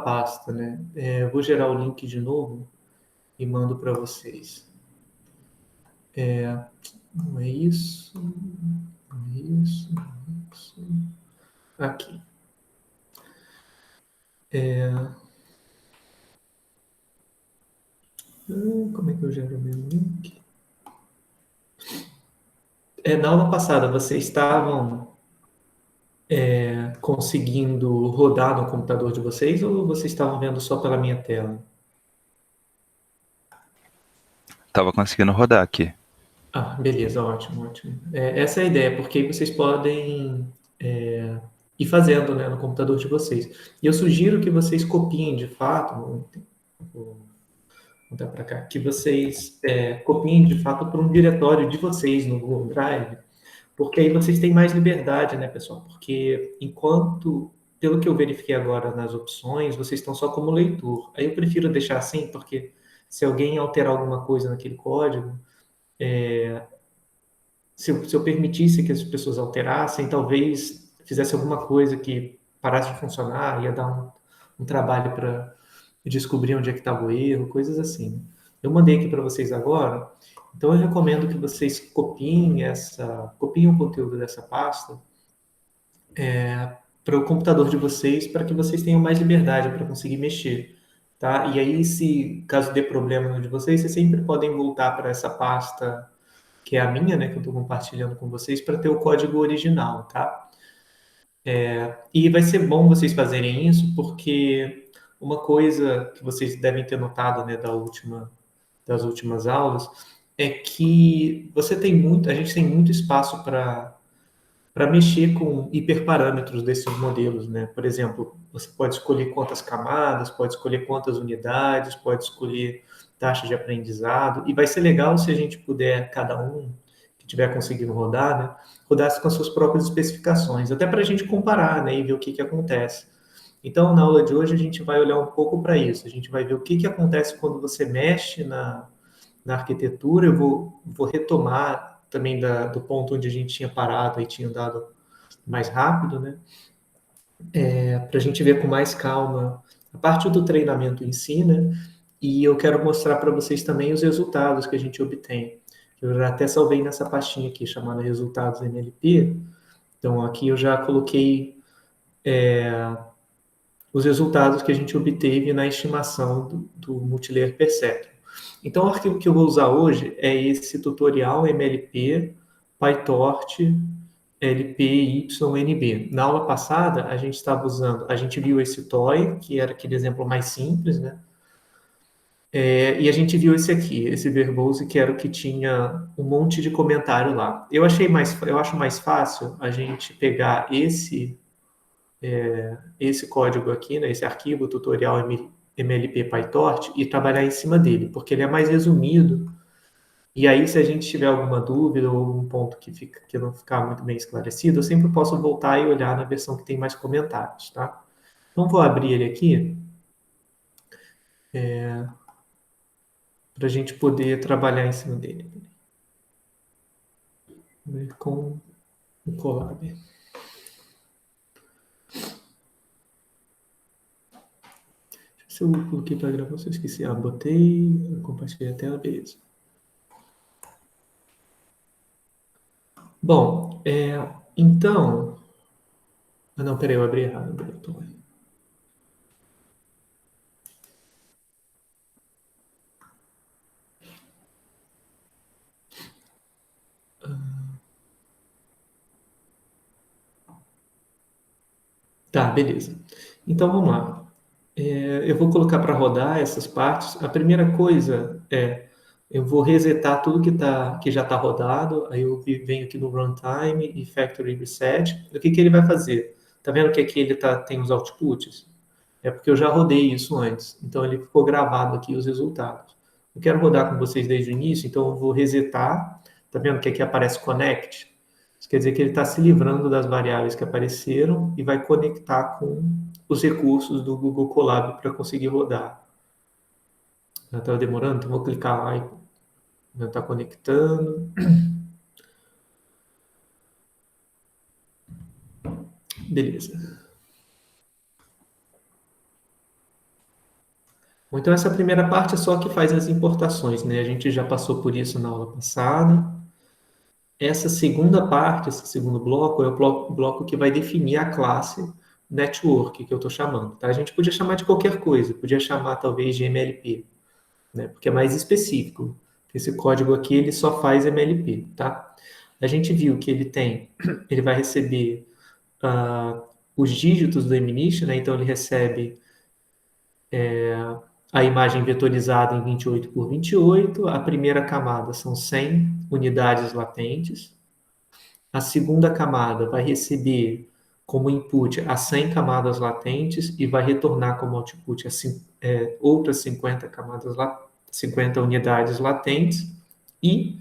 pasta, né? Eu vou gerar o link de novo e mando para vocês. Não é isso, não é isso, não é isso. Aqui. Como é que eu gero o meu link? Na aula passada, vocês estavam conseguindo rodar no computador de vocês ou vocês estavam vendo só pela minha tela? Tava conseguindo rodar aqui. Ah, beleza, ótimo, ótimo. Essa é a ideia, porque aí vocês podem ir fazendo, né, no computador de vocês. E eu sugiro que vocês copiem de fato, vou botar para cá, que vocês copiem de fato para um diretório de vocês no Google Drive, porque aí vocês têm mais liberdade, né, pessoal? Porque enquanto, pelo que eu verifiquei agora nas opções, vocês estão só como leitor. Aí eu prefiro deixar assim, porque se alguém alterar alguma coisa naquele código, se eu permitisse que as pessoas alterassem, talvez fizesse alguma coisa que parasse de funcionar, ia dar um trabalho para descobrir onde é que estava o erro, coisas assim. Eu mandei aqui para vocês agora, então eu recomendo que vocês copiem o conteúdo dessa pasta para o computador de vocês, para que vocês tenham mais liberdade para conseguir mexer, tá? E aí, se caso dê problema no de vocês sempre podem voltar para essa pasta que é a minha, né, que eu estou compartilhando com vocês, para ter o código original, tá? E vai ser bom vocês fazerem isso, porque uma coisa que vocês devem ter notado, né, das últimas aulas, é que a gente tem muito espaço para mexer com hiperparâmetros desses modelos, né? Por exemplo, você pode escolher quantas camadas, pode escolher quantas unidades, pode escolher taxa de aprendizado, e vai ser legal se a gente puder, cada um que estiver conseguindo rodar, né, rodasse com as suas próprias especificações, até para a gente comparar, né, e ver o que acontece. Então, na aula de hoje, a gente vai olhar um pouco para isso, a gente vai ver o que acontece quando você mexe na arquitetura. Eu vou retomar também do ponto onde a gente tinha parado e tinha dado mais rápido, né? Para a gente ver com mais calma a parte do treinamento em si, né? E eu quero mostrar para vocês também os resultados que a gente obtém. Eu já até salvei nessa pastinha aqui, chamada Resultados NLP. Então, aqui eu já coloquei os resultados que a gente obteve na estimação do Multilayer Perceptron. Então, o arquivo que eu vou usar hoje é esse tutorial MLP PyTorch LPYNB. Na aula passada, a gente viu esse toy, que era aquele exemplo mais simples, né? E a gente viu esse aqui, esse verbose, que era o que tinha um monte de comentário lá. Eu acho mais fácil a gente pegar esse código aqui, né, esse arquivo tutorial MLP PyTorch e trabalhar em cima dele, porque ele é mais resumido. E aí, se a gente tiver alguma dúvida ou algum ponto que não ficar muito bem esclarecido, eu sempre posso voltar e olhar na versão que tem mais comentários, tá? Então, vou abrir ele aqui para a gente poder trabalhar em cima dele. Com o Colab. Se eu coloquei para gravar, se eu esqueci. Botei, compartilhei a tela, beleza. Bom, então... não, peraí, eu abri errado. Tá, beleza. Então, vamos lá. Eu vou colocar para rodar essas partes. A primeira coisa eu vou resetar tudo que já está rodado. Aí eu venho aqui no Runtime e Factory Reset. O que ele vai fazer? Tá vendo que aqui ele tem os outputs? É porque eu já rodei isso antes. Então ele ficou gravado aqui os resultados. Eu quero rodar com vocês desde o início, então eu vou resetar. Tá vendo que aqui aparece Connect? Isso quer dizer que ele está se livrando das variáveis que apareceram e vai conectar com os recursos do Google Colab para conseguir rodar. Já estava demorando, então vou clicar lá e já está conectando. Beleza. Então, essa primeira parte é só que faz as importações, né? A gente já passou por isso na aula passada. Essa segunda parte, esse segundo bloco, é o bloco que vai definir a classe network, que eu estou chamando, tá? A gente podia chamar de qualquer coisa, podia chamar talvez de MLP, né? Porque é mais específico. Esse código aqui, ele só faz MLP, tá? A gente viu que ele vai receber os dígitos do MNIST, né? Então, ele recebe a imagem vetorizada em 28 por 28. A primeira camada são 100 unidades latentes. A segunda camada vai receber como input as 100 camadas latentes e vai retornar como output outras 50 unidades latentes. E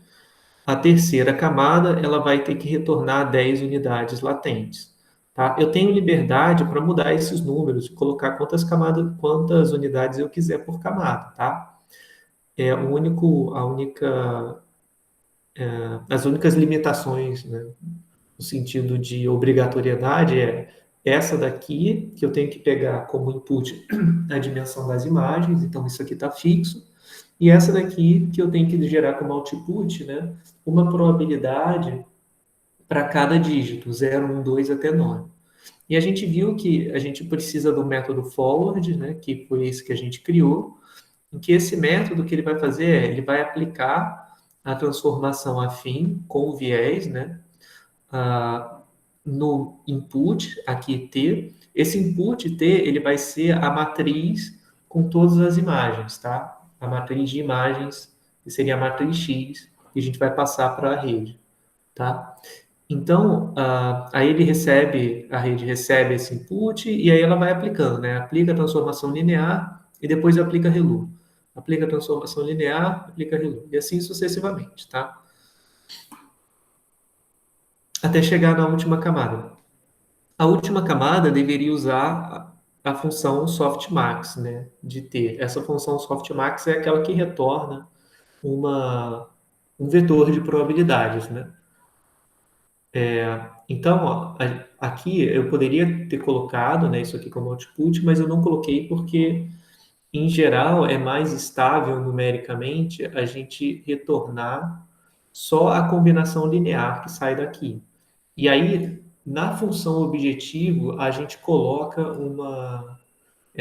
a terceira camada ela vai ter que retornar 10 unidades latentes. Tá? Eu tenho liberdade para mudar esses números e colocar quantas unidades eu quiser por camada. Tá? As únicas limitações, né, no sentido de obrigatoriedade é essa daqui, que eu tenho que pegar como input a dimensão das imagens, então isso aqui está fixo, e essa daqui que eu tenho que gerar como output, né, uma probabilidade para cada dígito, 0, 1, 2 até 9. E a gente viu que a gente precisa do método forward, né, que foi esse que a gente criou, em que esse método que ele vai fazer ele vai aplicar a transformação afim com o viés, né, ah, no input, aqui T. Esse input T, ele vai ser a matriz com todas as imagens, tá? A matriz de imagens, que seria a matriz X, que a gente vai passar para a rede, tá? Então, aí a rede recebe esse input e aí ela vai aplicando, né? Aplica a transformação linear e depois aplica ReLU. Aplica a transformação linear, aplica ReLU. E assim sucessivamente, tá? Até chegar na última camada. A última camada deveria usar a função softmax, né, de T. Essa função softmax é aquela que retorna um vetor de probabilidades, né? Então, ó, aqui eu poderia ter colocado, né, isso aqui como output, mas eu não coloquei porque, em geral, é mais estável numericamente a gente retornar só a combinação linear que sai daqui. E aí, na função objetivo, a gente coloca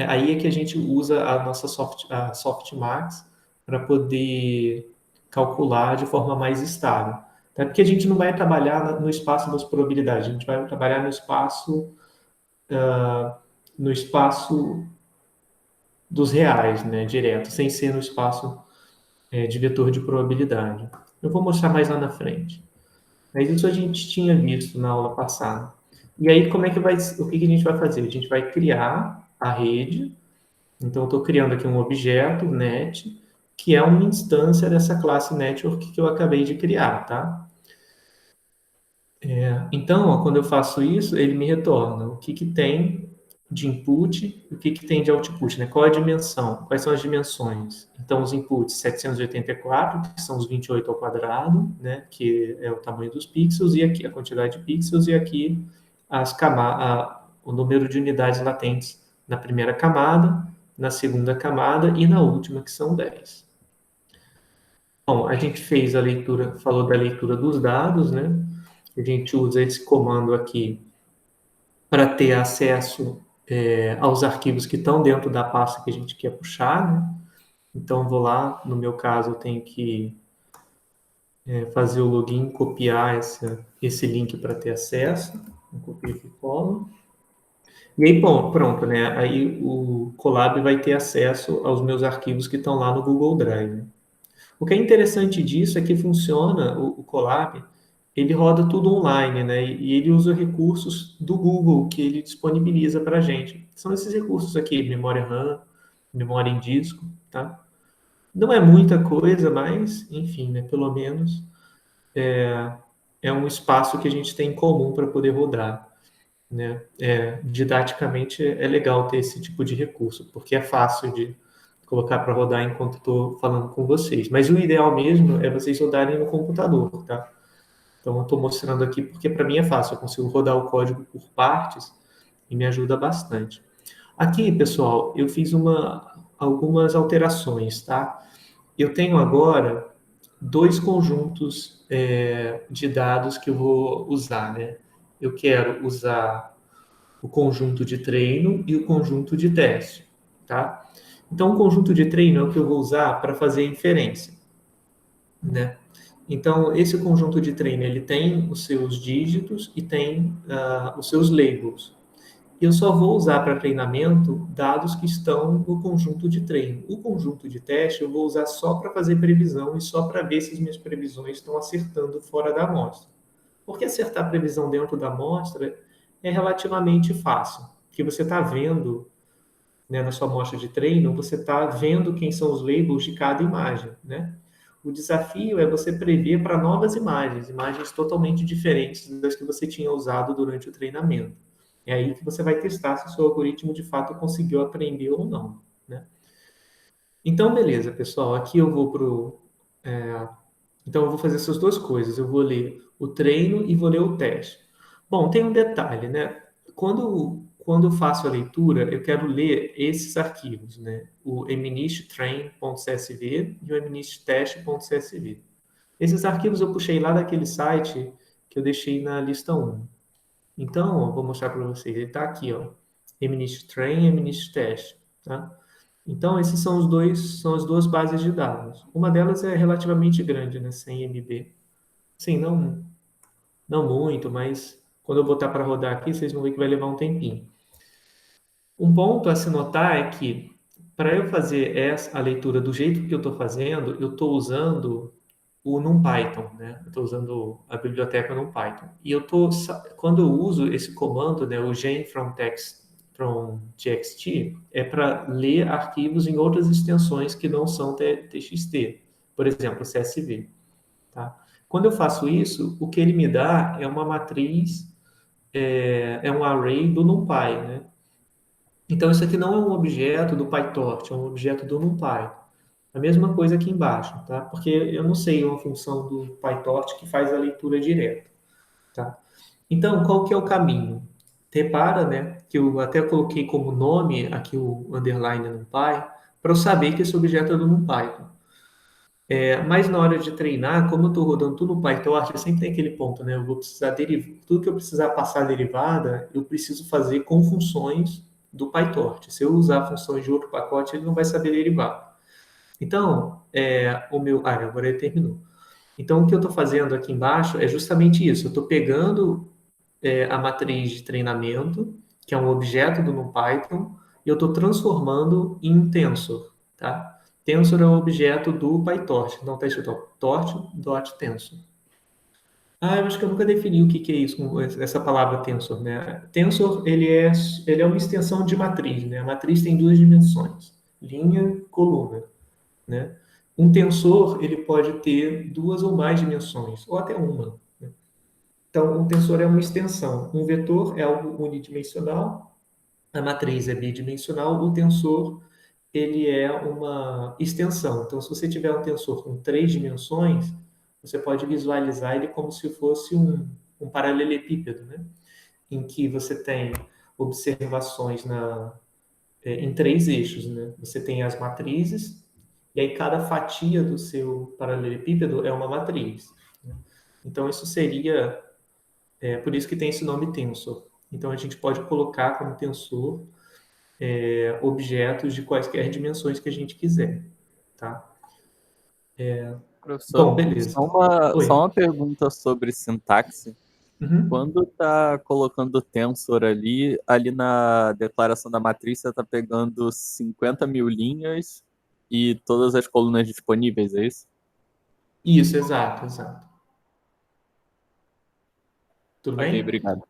aí é que a gente usa a nossa a softmax para poder calcular de forma mais estável. Até porque a gente não vai trabalhar no espaço das probabilidades, a gente vai trabalhar no espaço dos reais, né, direto, sem ser no espaço de vetor de probabilidade. Eu vou mostrar mais lá na frente. Mas isso a gente tinha visto na aula passada. E aí, o que que a gente vai fazer? A gente vai criar a rede. Então, eu estou criando aqui um objeto, net, que é uma instância dessa classe network que eu acabei de criar, tá? Então, ó, quando eu faço isso, ele me retorna o que que tem de input e o que que tem de output, né? Qual é a dimensão? Quais são as dimensões? Então, os inputs 784, que são os 28 ao quadrado, né? Que é o tamanho dos pixels, e aqui a quantidade de pixels, e aqui o número de unidades latentes na primeira camada, na segunda camada e na última, que são 10. Bom, a gente fez a leitura, falou da leitura dos dados, né? A gente usa esse comando aqui para ter acesso aos arquivos que estão dentro da pasta que a gente quer puxar, né? Então, vou lá, no meu caso, eu tenho que fazer o login, copiar esse link para ter acesso. Eu copio e colo. E aí, bom, pronto, né? Aí o Colab vai ter acesso aos meus arquivos que estão lá no Google Drive. O que é interessante disso é que funciona, o Colab, ele roda tudo online, né? E ele usa recursos do Google que ele disponibiliza para a gente. São esses recursos aqui, memória RAM, memória em disco, tá? Não é muita coisa, mas, enfim, né? Pelo menos é um espaço que a gente tem em comum para poder rodar, né? Didaticamente é legal ter esse tipo de recurso, porque é fácil de colocar para rodar enquanto estou falando com vocês. Mas o ideal mesmo é vocês rodarem no computador, tá? Então, eu estou mostrando aqui porque para mim é fácil, eu consigo rodar o código por partes e me ajuda bastante. Aqui, pessoal, eu fiz algumas alterações, tá? Eu tenho agora dois conjuntos de dados que eu vou usar, né? Eu quero usar o conjunto de treino e o conjunto de teste, tá? Então, o conjunto de treino é o que eu vou usar para fazer inferência, né? Então, esse conjunto de treino, ele tem os seus dígitos e tem os seus labels. E eu só vou usar para treinamento dados que estão no conjunto de treino. O conjunto de teste eu vou usar só para fazer previsão e só para ver se as minhas previsões estão acertando fora da amostra. Porque acertar a previsão dentro da amostra é relativamente fácil, porque você está vendo, né, na sua amostra de treino, você está vendo quem são os labels de cada imagem, né? O desafio é você prever para novas imagens, imagens totalmente diferentes das que você tinha usado durante o treinamento. É aí que você vai testar se o seu algoritmo de fato conseguiu aprender ou não, né? Então, beleza, pessoal. Aqui eu vou pro. Então, eu vou fazer essas duas coisas. Eu vou ler o treino e vou ler o teste. Bom, tem um detalhe, né? Quando eu faço a leitura, eu quero ler esses arquivos, né? O mnisttrain.csv e o mnisttest.csv. Esses arquivos eu puxei lá daquele site que eu deixei na lista 1. Então, ó, vou mostrar para vocês. Ele está aqui, ó. mnisttrain e mnisttest, tá? Então, esses são as duas bases de dados. Uma delas é relativamente grande, né? 100 MB. Sim, não muito, mas quando eu botar para rodar aqui, vocês vão ver que vai levar um tempinho. Um ponto a se notar é que, para eu fazer a leitura do jeito que eu estou fazendo, eu estou usando o NumPython, né? Eu estou usando a biblioteca NumPython. E quando eu uso esse comando, né, o gen from text from txt, é para ler arquivos em outras extensões que não são txt, por exemplo, CSV, tá? Quando eu faço isso, o que ele me dá é uma matriz, é um array do NumPy, né? Então, isso aqui não é um objeto do PyTorch, é um objeto do NumPy. A mesma coisa aqui embaixo, tá? Porque eu não sei uma função do PyTorch que faz a leitura direta, tá? Então, qual que é o caminho? Repara, né, que eu até coloquei como nome aqui o underline NumPy, para eu saber que esse objeto é do NumPy. Mas na hora de treinar, como eu estou rodando tudo no PyTorch, sempre tem aquele ponto, né? Eu vou precisar derivar, tudo que eu precisar passar a derivada, eu preciso fazer com funções do PyTorch. Se eu usar funções de outro pacote, ele não vai saber derivar. Então, agora ele terminou. Então, o que eu estou fazendo aqui embaixo é justamente isso. Eu estou pegando a matriz de treinamento, que é um objeto do NumPython, e eu estou transformando em um tensor, tá? Tensor é o objeto do PyTorch. Então, está escrito torch.tensor. Eu acho que eu nunca defini o que que é isso, essa palavra tensor, né? Tensor, ele é uma extensão de matriz, né? A matriz tem duas dimensões, linha, coluna, né? Um tensor, ele pode ter duas ou mais dimensões, ou até uma, né? Então, um tensor é uma extensão. Um vetor é algo unidimensional, a matriz é bidimensional, o tensor, ele é uma extensão. Então, se você tiver um tensor com três dimensões, você pode visualizar ele como se fosse um paralelepípedo, né? Em que você tem observações em três eixos, né? Você tem as matrizes, e aí cada fatia do seu paralelepípedo é uma matriz, né? Então, isso seria, por isso que tem esse nome tensor. Então, a gente pode colocar como tensor objetos de quaisquer dimensões que a gente quiser, tá? Professor, Bom, beleza. só Oi. uma pergunta sobre sintaxe. Uhum. Quando tá colocando tensor ali na declaração da matriz, você tá pegando 50 mil linhas e todas as colunas disponíveis, é isso? Isso, exato, exato. Tudo Ok, bem? obrigado.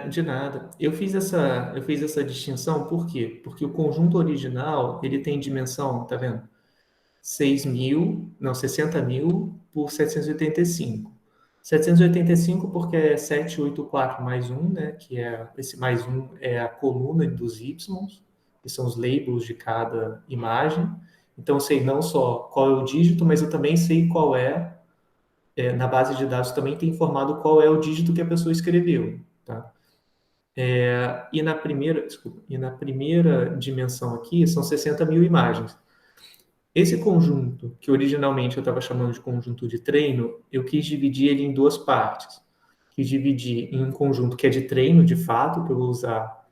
De nada. Eu fiz essa distinção por quê? Porque o conjunto original, ele tem dimensão, tá vendo? 6.000, não, 60.000 por 785. 785 porque é 784 mais um, né? Que é esse mais um é a coluna dos Y, que são os labels de cada imagem. Então, eu sei não só qual é o dígito, mas eu também sei qual na base de dados também tem informado qual é o dígito que a pessoa escreveu, tá? E na primeira dimensão aqui são 60 mil imagens. Esse conjunto, que originalmente eu estava chamando de conjunto de treino, eu quis dividir ele em duas partes. Quis dividir em um conjunto que é de treino, de fato, que eu vou usar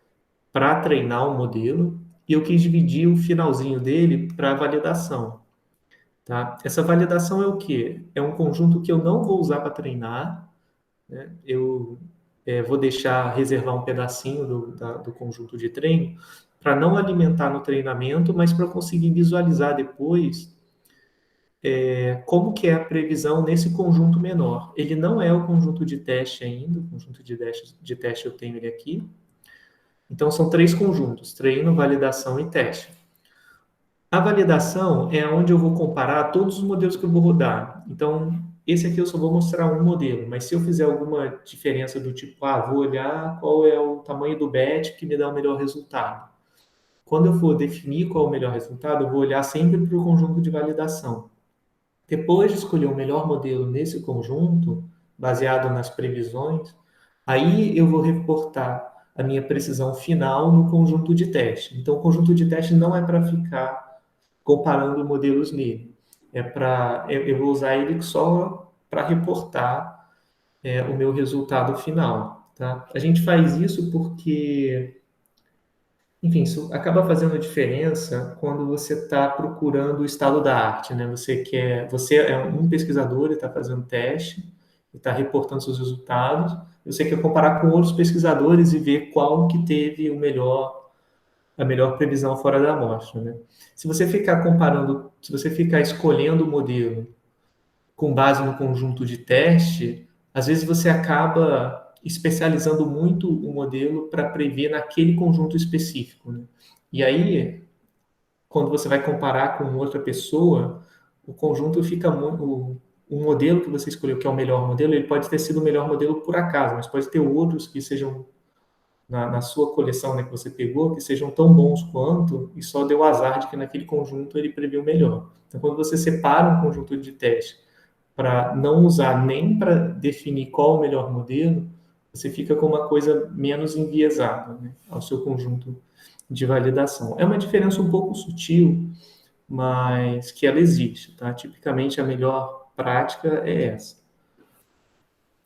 para treinar o modelo, e eu quis dividir o finalzinho dele para validação. Tá? Essa validação é o quê? É um conjunto que eu não vou usar para treinar, né? Eu vou reservar um pedacinho do conjunto de treino para não alimentar no treinamento, mas para conseguir visualizar depois como que é a previsão nesse conjunto menor. Ele não é o conjunto de teste ainda, o conjunto de teste eu tenho ele aqui. Então, são 3 conjuntos, treino, validação e teste. A validação é onde eu vou comparar todos os modelos que eu vou rodar. Então, esse aqui eu só vou mostrar um modelo, mas se eu fizer alguma diferença do tipo, vou olhar qual é o tamanho do bet que me dá o melhor resultado. Quando eu for definir qual é o melhor resultado, eu vou olhar sempre para o conjunto de validação. Depois de escolher o melhor modelo nesse conjunto, baseado nas previsões, aí eu vou reportar a minha precisão final no conjunto de teste. Então, o conjunto de teste não é para ficar comparando modelos nele. Eu vou usar ele só para reportar o meu resultado final. Tá? A gente faz isso porque, enfim, isso acaba fazendo diferença quando você está procurando o estado da arte, né? Você é um pesquisador e está fazendo teste, e está reportando seus resultados. Você quer comparar com outros pesquisadores e ver qual que teve a melhor previsão fora da amostra, né? Se você ficar comparando, se você ficar escolhendo o modelo com base no conjunto de teste, às vezes você acaba especializando muito o modelo para prever naquele conjunto específico, né? E aí, quando você vai comparar com outra pessoa, o conjunto fica muito. O modelo que você escolheu, que é o melhor modelo, ele pode ter sido o melhor modelo por acaso, mas pode ter outros que sejam na sua coleção, né, que você pegou, que sejam tão bons quanto, e só deu azar de que naquele conjunto ele previu melhor. Então, quando você separa um conjunto de teste para não usar nem para definir qual o melhor modelo, você fica com uma coisa menos enviesada, né, ao seu conjunto de validação. É uma diferença um pouco sutil, mas que ela existe, tá? Tipicamente, a melhor prática é essa.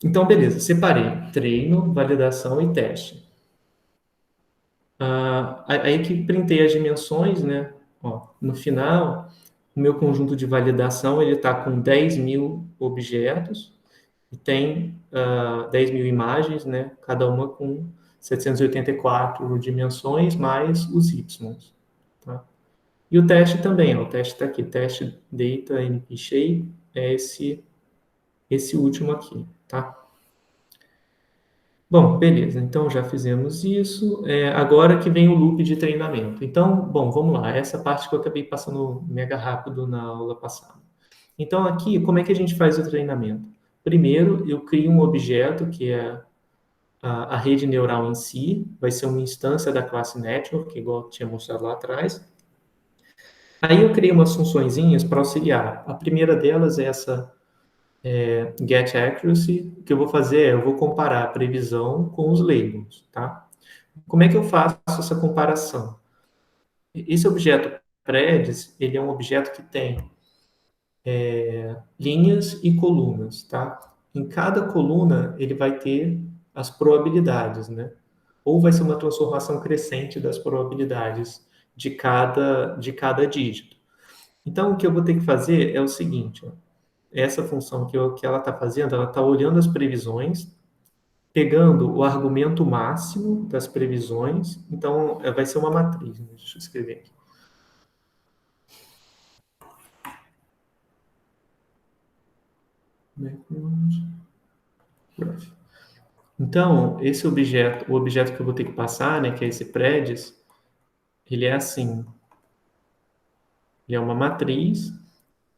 Então, beleza, separei treino, validação e teste. Aí que printei as dimensões, né? Ó, no final, o meu conjunto de validação ele está com 10 mil objetos e tem 10 mil imagens, né? Cada uma com 784 dimensões mais os y. Tá? E o teste também, ó, o teste está aqui, teste data np shape é esse último aqui, tá? Bom, beleza. Então já fizemos isso. Agora que vem o loop de treinamento. Então, bom, vamos lá. Essa parte que eu acabei passando mega rápido na aula passada. Então, aqui, como é que a gente faz o treinamento? Primeiro, eu crio um objeto que é a rede neural em si. Vai ser uma instância da classe Network, igual eu tinha mostrado lá atrás. Aí eu criei umas funçõezinhas para auxiliar. A primeira delas é essa get accuracy. O que eu vou fazer eu vou comparar a previsão com os labels, tá? Como é que eu faço essa comparação? Esse objeto predis, ele é um objeto que tem linhas e colunas, tá? Em cada coluna, ele vai ter as probabilidades, né? Ou vai ser uma transformação crescente das probabilidades de cada dígito. Então, o que eu vou ter que fazer é o seguinte, ó. Essa função que ela está fazendo, ela está olhando as previsões, pegando o argumento máximo das previsões, então vai ser uma matriz, né? Deixa eu escrever aqui. Então, o objeto que eu vou ter que passar, né, que é esse predis, ele é assim. Ele é uma matriz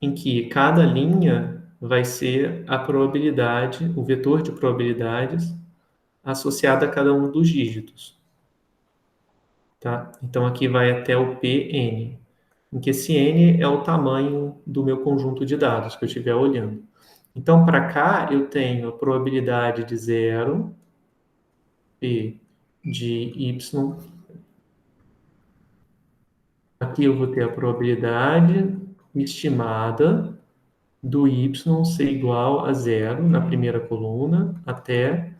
em que cada linha vai ser a probabilidade, o vetor de probabilidades associado a cada um dos dígitos. Tá? Então, aqui vai até o Pn, em que esse n é o tamanho do meu conjunto de dados que eu estiver olhando. Então, para cá, eu tenho a probabilidade de 0, P, de y. Aqui eu vou ter a probabilidade estimada do y ser igual a zero na primeira coluna, até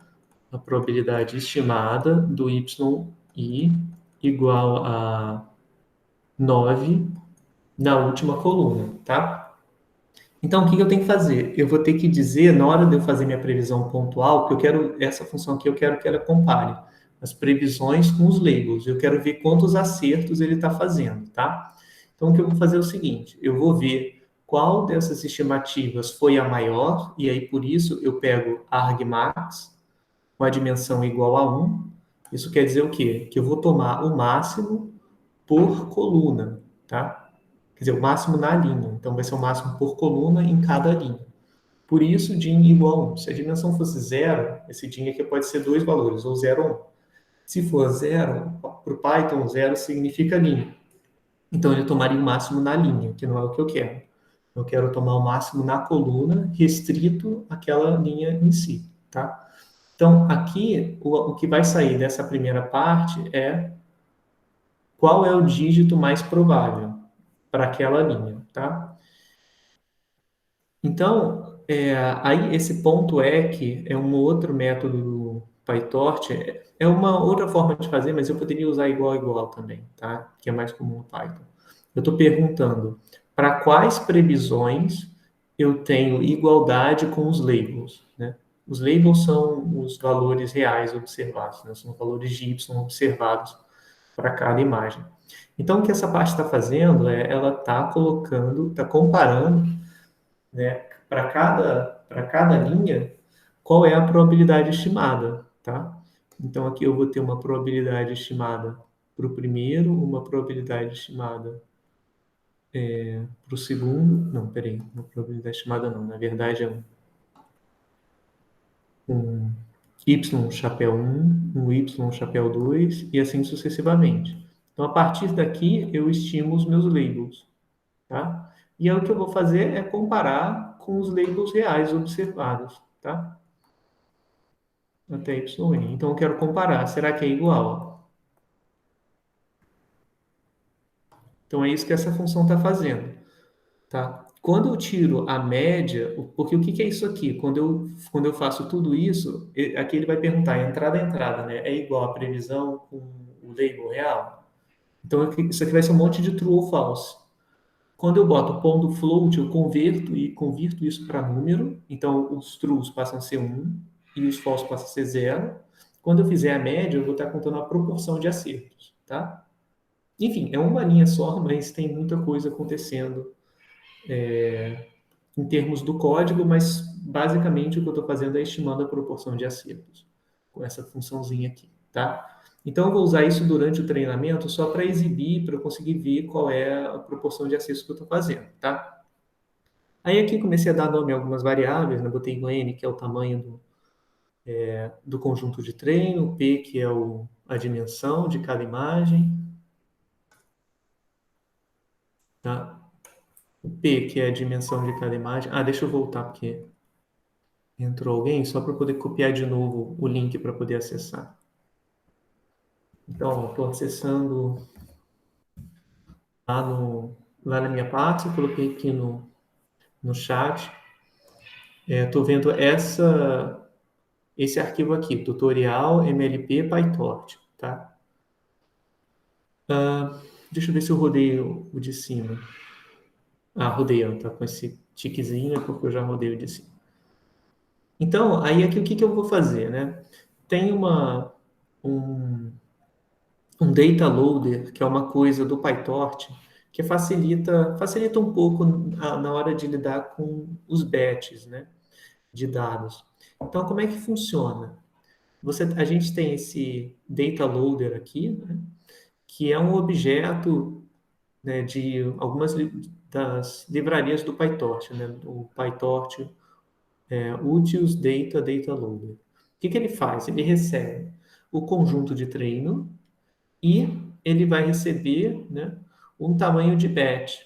a probabilidade estimada do y i igual a 9 na última coluna, tá? Então, o que eu tenho que fazer? Eu vou ter que dizer, na hora de eu fazer minha previsão pontual, que eu quero, essa função aqui, eu quero que ela compare as previsões com os labels. Eu quero ver quantos acertos ele está fazendo, tá? Então, o que eu vou fazer é o seguinte, eu vou ver qual dessas estimativas foi a maior, e aí, por isso, eu pego argmax, com a dimensão igual a 1. Isso quer dizer o quê? Que eu vou tomar o máximo por coluna, tá? Quer dizer, o máximo na linha. Então, vai ser o máximo por coluna em cada linha. Por isso, DIN igual a 1. Se a dimensão fosse zero, esse DIN aqui pode ser dois valores, ou 0 ou 1. Se for zero, para o Python, zero significa linha. Então, ele tomaria o máximo na linha, que não é o que eu quero. Eu quero tomar o máximo na coluna, restrito àquela linha em si, tá? Então, aqui, o que vai sair dessa primeira parte é qual é o dígito mais provável para aquela linha, tá? Então, aí esse ponto EQ é um outro método do PyTorch, é uma outra forma de fazer, mas eu poderia usar igual a igual também, tá? Que é mais comum no Python. Eu estou perguntando para quais previsões eu tenho igualdade com os labels, né? Os labels são os valores reais observados, né? São valores de y observados para cada imagem. Então, o que essa parte está fazendo é, ela está colocando, está comparando, né, para cada linha, qual é a probabilidade estimada, tá? Então, aqui eu vou ter uma probabilidade estimada para o primeiro, uma probabilidade estimada para o segundo. Não, peraí, uma probabilidade estimada não, na verdade é um Y chapéu 1, um Y chapéu 2 e assim sucessivamente. Então, a partir daqui, eu estimo os meus labels, tá? E aí o que eu vou fazer é comparar com os labels reais observados, tá? Até yn. Então, eu quero comparar. Será que é igual? Então, é isso que essa função está fazendo, tá? Quando eu tiro a média, porque o que é isso aqui? Quando eu faço tudo isso, aqui ele vai perguntar, entrada a entrada, né? É igual a previsão com o label real? Então, isso aqui vai ser um monte de true ou false. Quando eu boto ponto float, eu convirto isso para número. Então, os trues passam a ser 1 e os false passam a ser 0. Quando eu fizer a média, eu vou estar contando a proporção de acertos, tá? Enfim, é uma linha só, mas tem muita coisa acontecendo em termos do código, mas basicamente o que eu estou fazendo é estimando a proporção de acertos com essa funçãozinha aqui, tá? Então, eu vou usar isso durante o treinamento só para exibir, para eu conseguir ver qual é a proporção de acertos que eu estou fazendo, tá? Aí aqui comecei a dar nome a algumas variáveis, né? Botei no n, que é o tamanho do conjunto de treino, p, que é a dimensão de cada imagem, tá? O p, que é a dimensão de cada imagem. Ah, deixa eu voltar, porque entrou alguém, só para poder copiar de novo o link para poder acessar. Então, estou acessando lá na minha parte, coloquei aqui no chat. Estou vendo esse arquivo aqui, tutorial mlp pytorch, tá? Deixa eu ver se eu rodei o de cima. Ah, rodei, ó, tá com esse tiquezinho, é porque eu já rodei o de cima. Então, aí aqui o que eu vou fazer, né? Tem um data loader, que é uma coisa do PyTorch, que facilita um pouco na hora de lidar com os batches, né, de dados. Então, como é que funciona? A gente tem esse data loader aqui, né, que é um objeto, né, de algumas das livrarias do PyTorch, né, o PyTorch Utils Data Loader. O que ele faz? Ele recebe o conjunto de treino e ele vai receber, né, um tamanho de batch.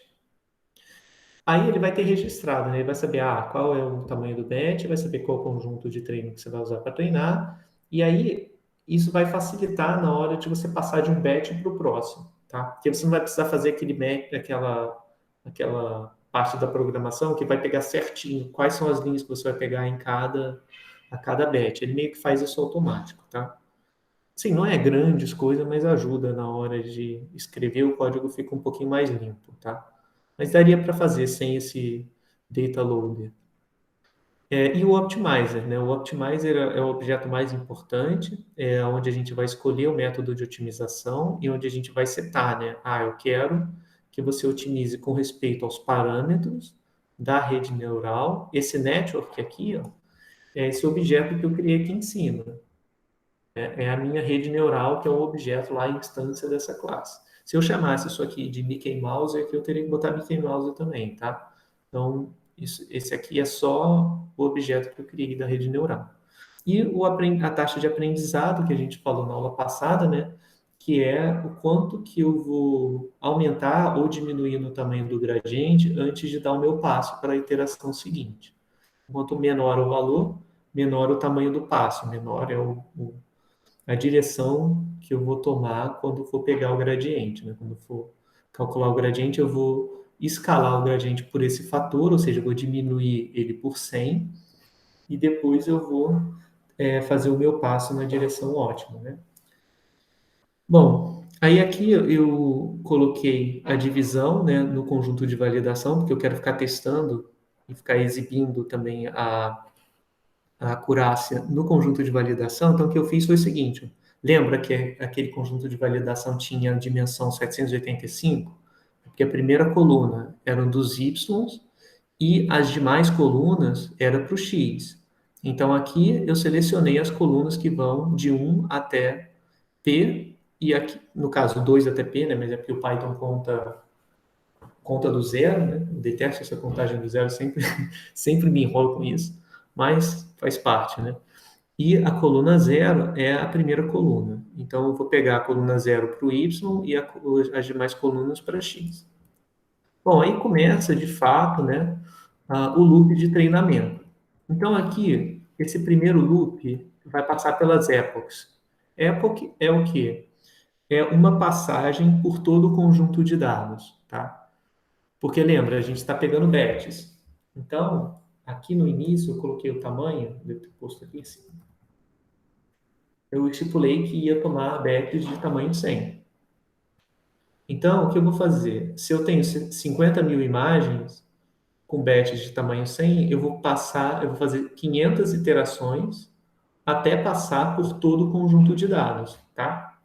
Aí ele vai ter registrado, né? Ele vai saber qual é o tamanho do batch, vai saber qual conjunto de treino que você vai usar para treinar, e aí isso vai facilitar na hora de você passar de um batch para o próximo, tá? Porque você não vai precisar fazer aquela parte da programação que vai pegar certinho quais são as linhas que você vai pegar a cada batch. Ele meio que faz isso automático, tá? Sim, não é grandes coisas, mas ajuda na hora de escrever, o código fica um pouquinho mais limpo, tá? Mas daria para fazer sem esse data loader. E o Optimizer, né? O Optimizer é o objeto mais importante, é onde a gente vai escolher o método de otimização e onde a gente vai setar, né? Ah, eu quero que você otimize com respeito aos parâmetros da rede neural. Esse network aqui, ó, é esse objeto que eu criei aqui em cima. É a minha rede neural, que é o objeto lá, a instância dessa classe. Se eu chamasse isso aqui de Mickey Mouse, aqui eu teria que botar Mickey Mouse também, tá? Então, esse aqui é só o objeto que eu criei da rede neural. E a taxa de aprendizado, que a gente falou na aula passada, né? Que é o quanto que eu vou aumentar ou diminuir no tamanho do gradiente antes de dar o meu passo para a iteração seguinte. Quanto menor o valor, menor o tamanho do passo, menor é a direção que eu vou tomar quando for pegar o gradiente, né? Quando for calcular o gradiente, eu vou escalar o gradiente por esse fator, ou seja, eu vou diminuir ele por 100 e depois eu vou fazer o meu passo na direção ótima, né? Bom, aí aqui eu coloquei a divisão, né, no conjunto de validação, porque eu quero ficar testando e ficar exibindo também a acurácia no conjunto de validação. Então, o que eu fiz foi o seguinte: lembra que aquele conjunto de validação tinha a dimensão 785? Porque a primeira coluna era dos y e as demais colunas era para o x. Então, aqui eu selecionei as colunas que vão de 1 até p, e aqui, no caso, 2 até p, né? Mas é porque o Python conta do zero, né? Eu detesto essa contagem do zero, sempre, sempre me enrolo com isso, mas faz parte, né? E a coluna zero é a primeira coluna. Então, eu vou pegar a coluna zero para o y e as demais colunas para x. Bom, aí começa, de fato, né, o loop de treinamento. Então, aqui, esse primeiro loop vai passar pelas epochs. Epoch é o quê? É uma passagem por todo o conjunto de dados, tá? Porque lembra, a gente está pegando batches. Então, aqui no início, eu coloquei o tamanho, devo ter posto aqui em cima. Eu estipulei que ia tomar batches de tamanho 100. Então, o que eu vou fazer? Se eu tenho 50 mil imagens com batches de tamanho 100, eu vou fazer 500 iterações até passar por todo o conjunto de dados, tá?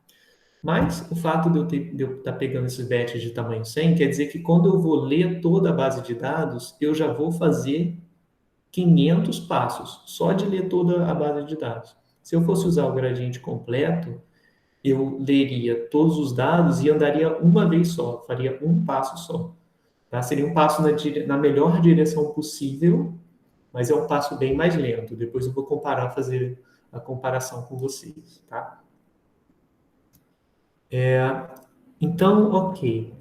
Mas o fato de eu estar pegando esses batches de tamanho 100 quer dizer que quando eu vou ler toda a base de dados, eu já vou fazer 500 passos, só de ler toda a base de dados. Se eu fosse usar o gradiente completo, eu leria todos os dados e andaria uma vez só, faria um passo só. Tá? Seria um passo na melhor direção possível, mas é um passo bem mais lento. Depois eu vou fazer a comparação com vocês. Tá? Então, ok.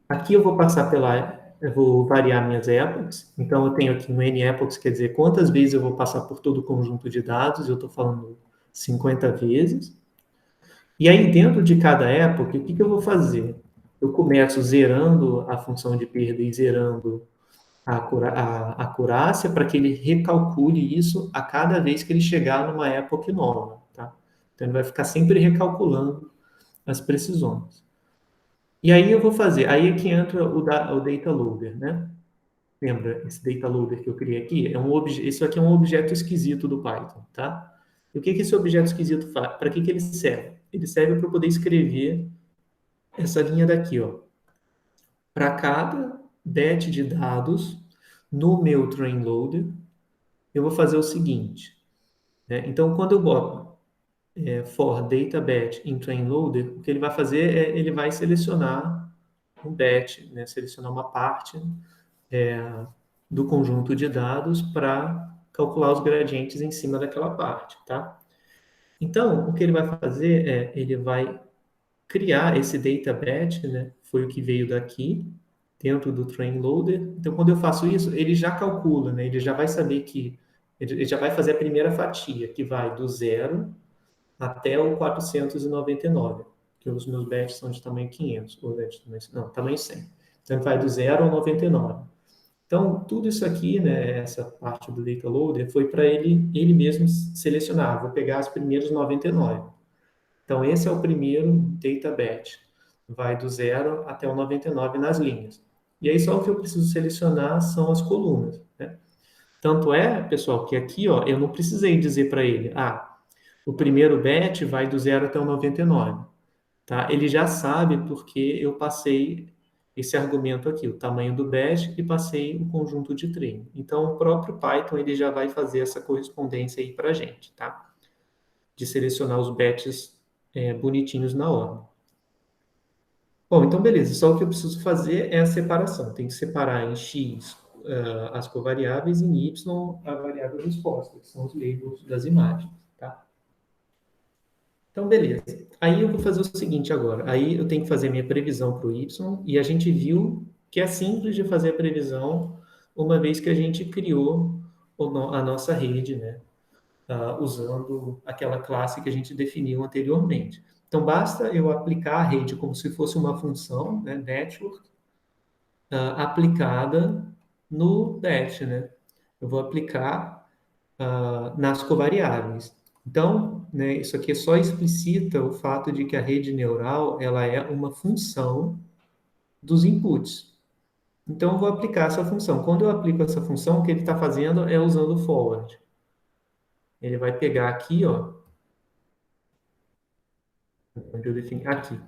Aqui eu vou variar minhas epochs. Então, eu tenho aqui um n epochs, quer dizer, quantas vezes eu vou passar por todo o conjunto de dados. Eu estou falando 50 vezes. E aí, dentro de cada epoch, o que eu vou fazer? Eu começo zerando a função de perda e zerando a acurácia para que ele recalcule isso a cada vez que ele chegar numa epoch nova. Tá? Então, ele vai ficar sempre recalculando as precisões. E aí eu vou fazer, aí é que entra o data loader, né? Lembra, esse data loader que eu criei aqui? Isso aqui é um objeto esquisito do Python, tá? E o que esse objeto esquisito faz? Para que ele serve? Ele serve para eu poder escrever essa linha daqui, ó. Para cada batch de dados no meu train loader, eu vou fazer o seguinte, né? Então, quando eu boto for data batch in train loader, o que ele vai fazer é ele vai selecionar um batch, né? Selecionar uma parte do conjunto de dados para calcular os gradientes em cima daquela parte, tá? Então, o que ele vai fazer ele vai criar esse data batch, né? Foi o que veio daqui, dentro do train loader. Então, quando eu faço isso, ele já calcula, né? Ele já vai saber que ele já vai fazer a primeira fatia, que vai do zero até o 499, que os meus bets são de tamanho 500, ou não, tamanho 100. Então, ele vai do 0 ao 99. Então, tudo isso aqui, né, essa parte do data loader, foi para ele mesmo selecionar. Vou pegar os primeiros 99. Então, esse é o primeiro data batch. Vai do 0 até o 99 nas linhas. E aí, só o que eu preciso selecionar são as colunas, né? Tanto é, pessoal, que aqui, ó, eu não precisei dizer para ele, o primeiro batch vai do 0 até o 99, tá? Ele já sabe porque eu passei esse argumento aqui, o tamanho do batch, e passei o conjunto de treino. Então, o próprio Python, ele já vai fazer essa correspondência aí para a gente, tá? De selecionar os batches bonitinhos na ordem. Bom, então beleza. Só o que eu preciso fazer é a separação. Tem que separar em x as covariáveis e em y a variável resposta, que são os labels das imagens, tá? Então, beleza. Aí eu vou fazer o seguinte agora. Aí eu tenho que fazer minha previsão para o y e a gente viu que é simples de fazer a previsão uma vez que a gente criou a nossa rede, né? Usando aquela classe que a gente definiu anteriormente. Então, basta eu aplicar a rede como se fosse uma função, né, network, aplicada no dash, né? Eu vou aplicar nas covariáveis. Então, né, isso aqui só explicita o fato de que a rede neural ela é uma função dos inputs. Então, eu vou aplicar essa função. Quando eu aplico essa função, o que ele está fazendo é usando o forward. Ele vai pegar aqui, ó, onde eu defini aqui.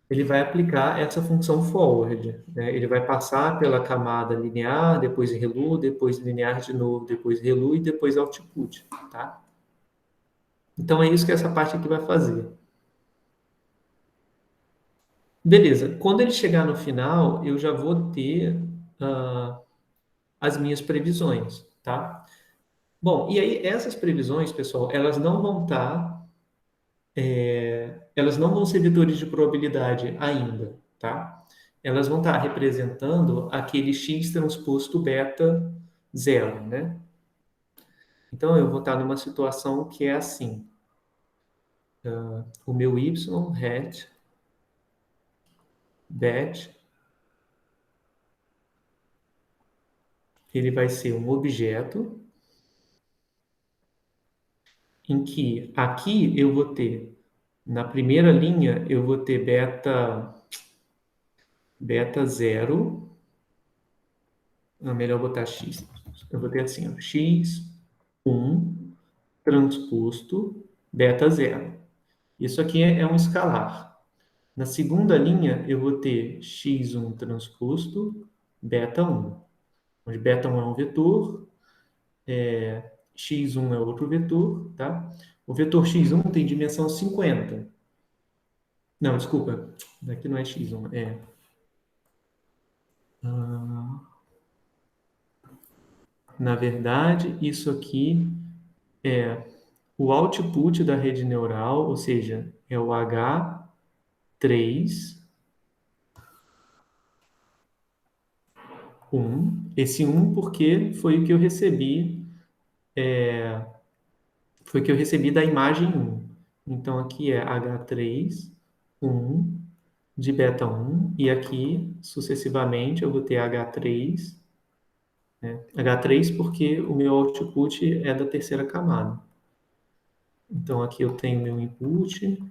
Ele vai aplicar essa função forward, né? Ele vai passar pela camada linear, depois relu, depois linear de novo, depois relu e depois output, tá? Então é isso que essa parte aqui vai fazer. Beleza. Quando ele chegar no final, eu já vou ter as minhas previsões, tá? Bom, e aí essas previsões, pessoal, elas não vão ser vetores de probabilidade ainda, tá? Elas vão estar representando aquele x transposto beta zero, né? Então, eu vou estar numa situação que é assim. O meu y hat bet, ele vai ser um objeto em que aqui eu vou ter, na primeira linha, eu vou ter beta zero. É melhor botar x. Eu vou ter assim, ó, x1 transposto beta zero. Isso aqui é um escalar. Na segunda linha, eu vou ter x1 transposto beta 1, onde beta 1 é um vetor, x1 é outro vetor, tá? O vetor x1 tem dimensão 50. Não, desculpa, daqui não é x1, na verdade, isso aqui é o output da rede neural, ou seja, é o H3, 1. Esse 1 porque foi o que eu recebi, foi o que eu recebi da imagem 1. Então, aqui é H3, 1, de beta 1, e aqui, sucessivamente, eu vou ter H3, né? H3 porque o meu output é da terceira camada. Então, aqui eu tenho meu input,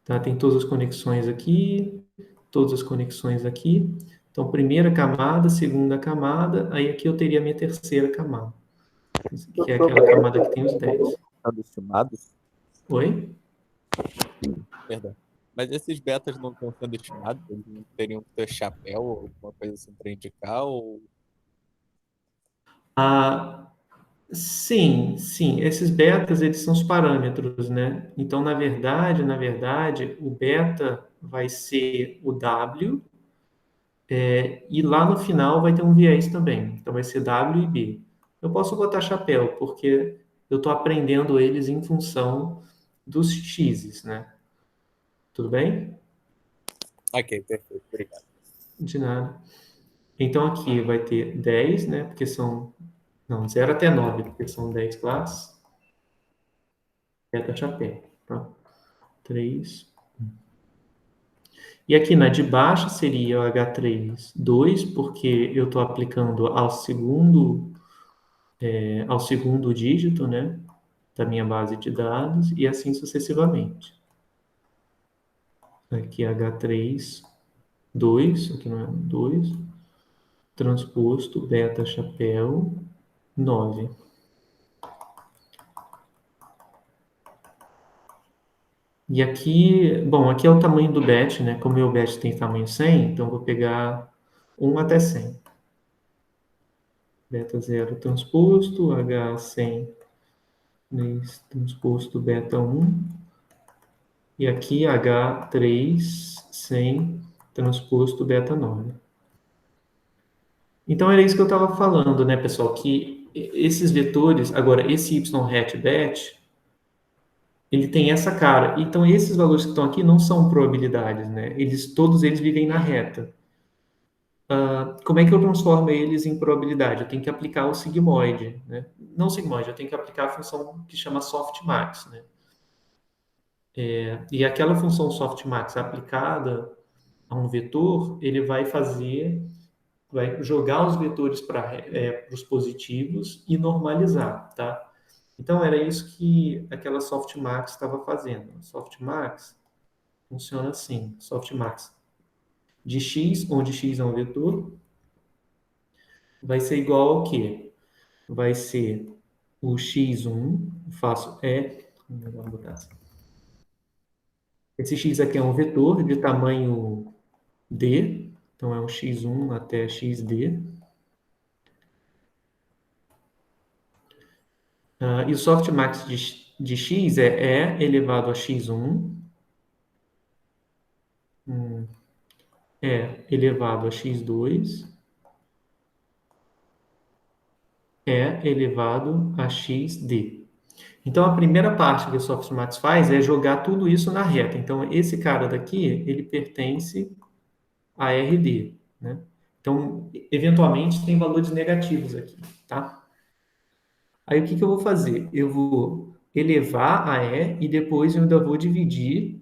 tá? Tem todas as conexões aqui, todas as conexões aqui. Então, primeira camada, segunda camada, aí aqui eu teria a minha terceira camada, que é aquela camada que tem os 10. Sendo estimados? Oi? Perdão. Mas esses betas não estão sendo estimados? Eles não teriam que ter chapéu ou alguma coisa assim para indicar? Ou... Ah, sim, esses betas, eles são os parâmetros, né? Então, na verdade, o beta vai ser o W, e lá no final vai ter um viés também. Então, vai ser W e B. Eu posso botar chapéu, porque eu estou aprendendo eles em função dos x's, né? Tudo bem? Ok, perfeito, obrigado. De nada. Então, aqui vai ter 10, né? Porque são... Não, 0 até 9, porque são 10 classes. beta chapéu. Tá? 3. E aqui na de baixo seria o H3, 2, porque eu estou aplicando ao segundo dígito, né, da minha base de dados, e assim sucessivamente. Aqui H3, 2, aqui não é 2, transposto beta chapéu, 9. E aqui, bom, aqui é o tamanho do batch, né? Como o meu batch tem tamanho 100, então eu vou pegar 1 até 100. Beta 0 transposto, H100 transposto beta 1. E aqui H3 100 transposto beta 9. Então era isso que eu estava falando, né, pessoal? Que esses vetores, agora esse y hat batch, ele tem essa cara. Então, esses valores que estão aqui não são probabilidades, né? Todos eles vivem na reta. Como é que eu transformo eles em probabilidade? Eu tenho que aplicar o sigmoide, né? Não o sigmoide, eu tenho que aplicar a função que chama softmax, né? E aquela função softmax aplicada a um vetor, ele vai jogar os vetores para os positivos e normalizar, tá? Então, era isso que aquela softmax estava fazendo. Softmax funciona assim, softmax de x, onde x é um vetor, vai ser igual ao quê? Vai ser o x1, faço vamos botar assim. Esse x aqui é um vetor de tamanho d, então é um x1 até xd. E o softmax de x é e elevado a x1, e elevado a x2, e elevado a xd. Então, a primeira parte que o softmax faz é jogar tudo isso na reta. Então, esse cara daqui, ele pertence a RD, né? Então, eventualmente, tem valores negativos aqui, tá? Aí, o que eu vou fazer? Eu vou elevar a E e depois eu ainda vou dividir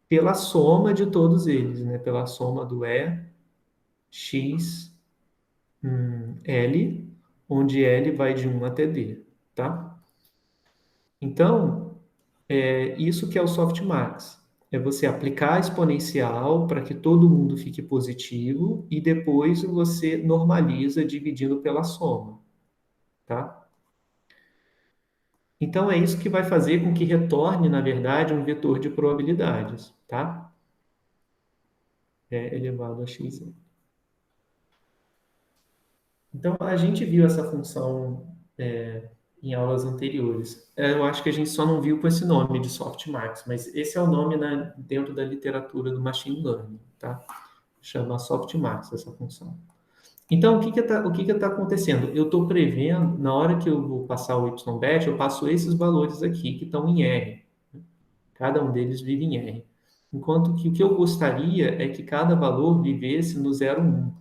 pela soma de todos eles, né? Pela soma do E, X, L, onde L vai de 1 até D, tá? Então, isso que é o softmax. É você aplicar a exponencial para que todo mundo fique positivo e depois você normaliza dividindo pela soma, tá? Então, é isso que vai fazer com que retorne, na verdade, um vetor de probabilidades, tá? Elevado a x. Então, a gente viu essa função em aulas anteriores. Eu acho que a gente só não viu com esse nome de softmax, mas esse é o nome dentro da literatura do machine learning, tá? Chama softmax essa função. Então, o que está acontecendo? Eu estou prevendo, na hora que eu vou passar o YBet, eu passo esses valores aqui que estão em R. Cada um deles vive em R. Enquanto que o que eu gostaria é que cada valor vivesse no 0, 1.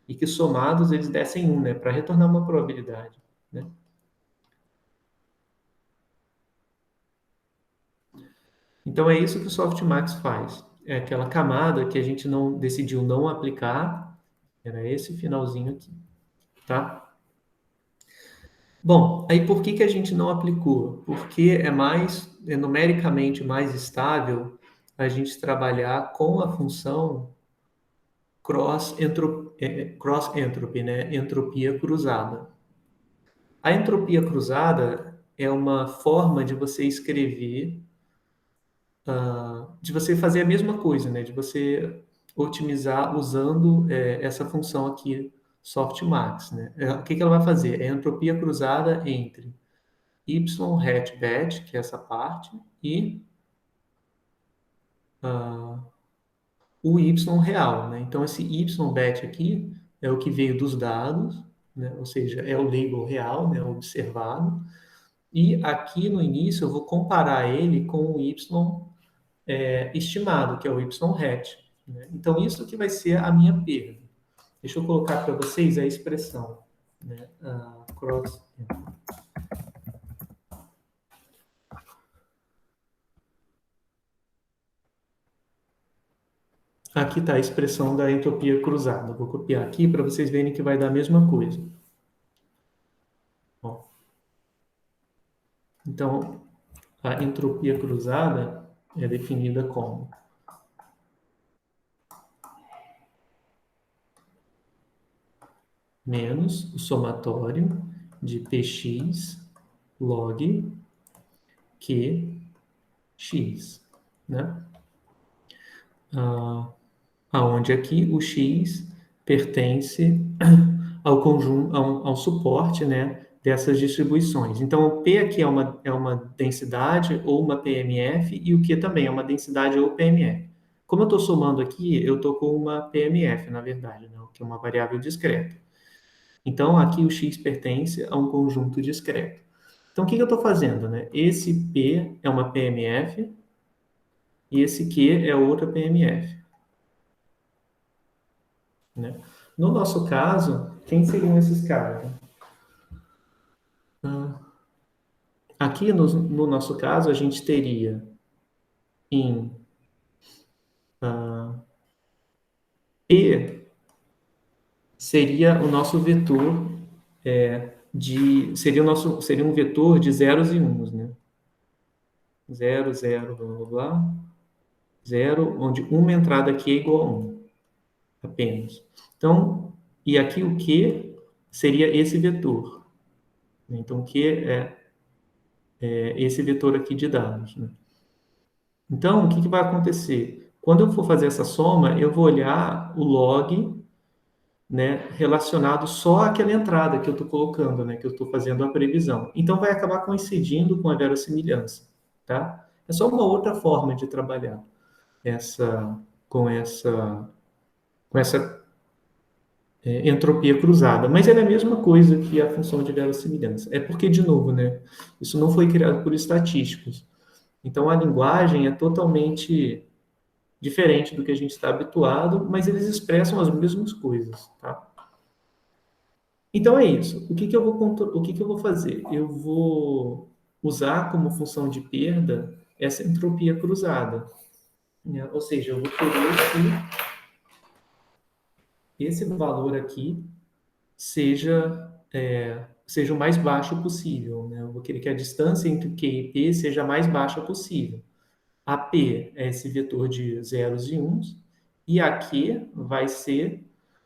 E que somados eles dessem 1, né? Para retornar uma probabilidade, né? Então, é isso que o softmax faz. É aquela camada que a gente decidiu não aplicar, era esse finalzinho aqui, tá? Bom, aí por que a gente não aplicou? Porque é numericamente mais estável a gente trabalhar com a função cross entropy, né? Entropia cruzada. A entropia cruzada é uma forma de você escrever de você fazer a mesma coisa, né? De você otimizar usando essa função aqui, softmax, né? O que ela vai fazer? É a entropia cruzada entre y hat batch, que é essa parte, e o y real, né? Então, esse y batch aqui é o que veio dos dados, né? Ou seja, é o label real, né? Observado. E aqui no início eu vou comparar ele com o y estimado, que é o y hat. Né? Então, isso que vai ser a minha perda. Deixa eu colocar para vocês a expressão. Né? Cross. aqui está a expressão da entropia cruzada. Vou copiar aqui para vocês verem que vai dar a mesma coisa. Ó. Então, a entropia cruzada é definida como menos o somatório de px log qx, né? Aonde aqui o x pertence ao conjunto, ao suporte, né, dessas distribuições. Então, o P aqui é uma densidade ou uma PMF e o Q também é uma densidade ou PMF. Como eu estou somando aqui, eu estou com uma PMF, na verdade, né, que é uma variável discreta. Então, aqui o x pertence a um conjunto discreto. Então, o que eu estou fazendo? Né? Esse P é uma PMF e esse Q é outra PMF. Né? No nosso caso, quem seriam esses caras? Aqui, no nosso caso, a gente teria em P seria o nosso vetor seria um vetor de zeros e uns, né? 0, 0, blá, blá, blá, 0, onde uma entrada aqui é igual a 1, apenas. Então, e aqui o Q seria esse vetor. Então, o Q é esse vetor aqui de dados, né? Então, o que vai acontecer? Quando eu for fazer essa soma, eu vou olhar o log, né, relacionado só àquela entrada que eu estou colocando, né, que eu estou fazendo a previsão. Então, vai acabar coincidindo com a verossimilhança, tá? É só uma outra forma de trabalhar essa, com essa, com essa entropia cruzada, mas é a mesma coisa que a função de verossimilhança. É porque, de novo, né, isso não foi criado por estatísticos. Então, a linguagem é totalmente diferente do que a gente está habituado, mas eles expressam as mesmas coisas, tá? Então é isso. O que eu vou fazer? Eu vou usar como função de perda essa entropia cruzada, né? Ou seja, eu vou querer que esse valor aqui seja o mais baixo possível, né? Eu vou querer que a distância entre Q e P seja a mais baixa possível. A P é esse vetor de zeros e uns, e a Q vai ser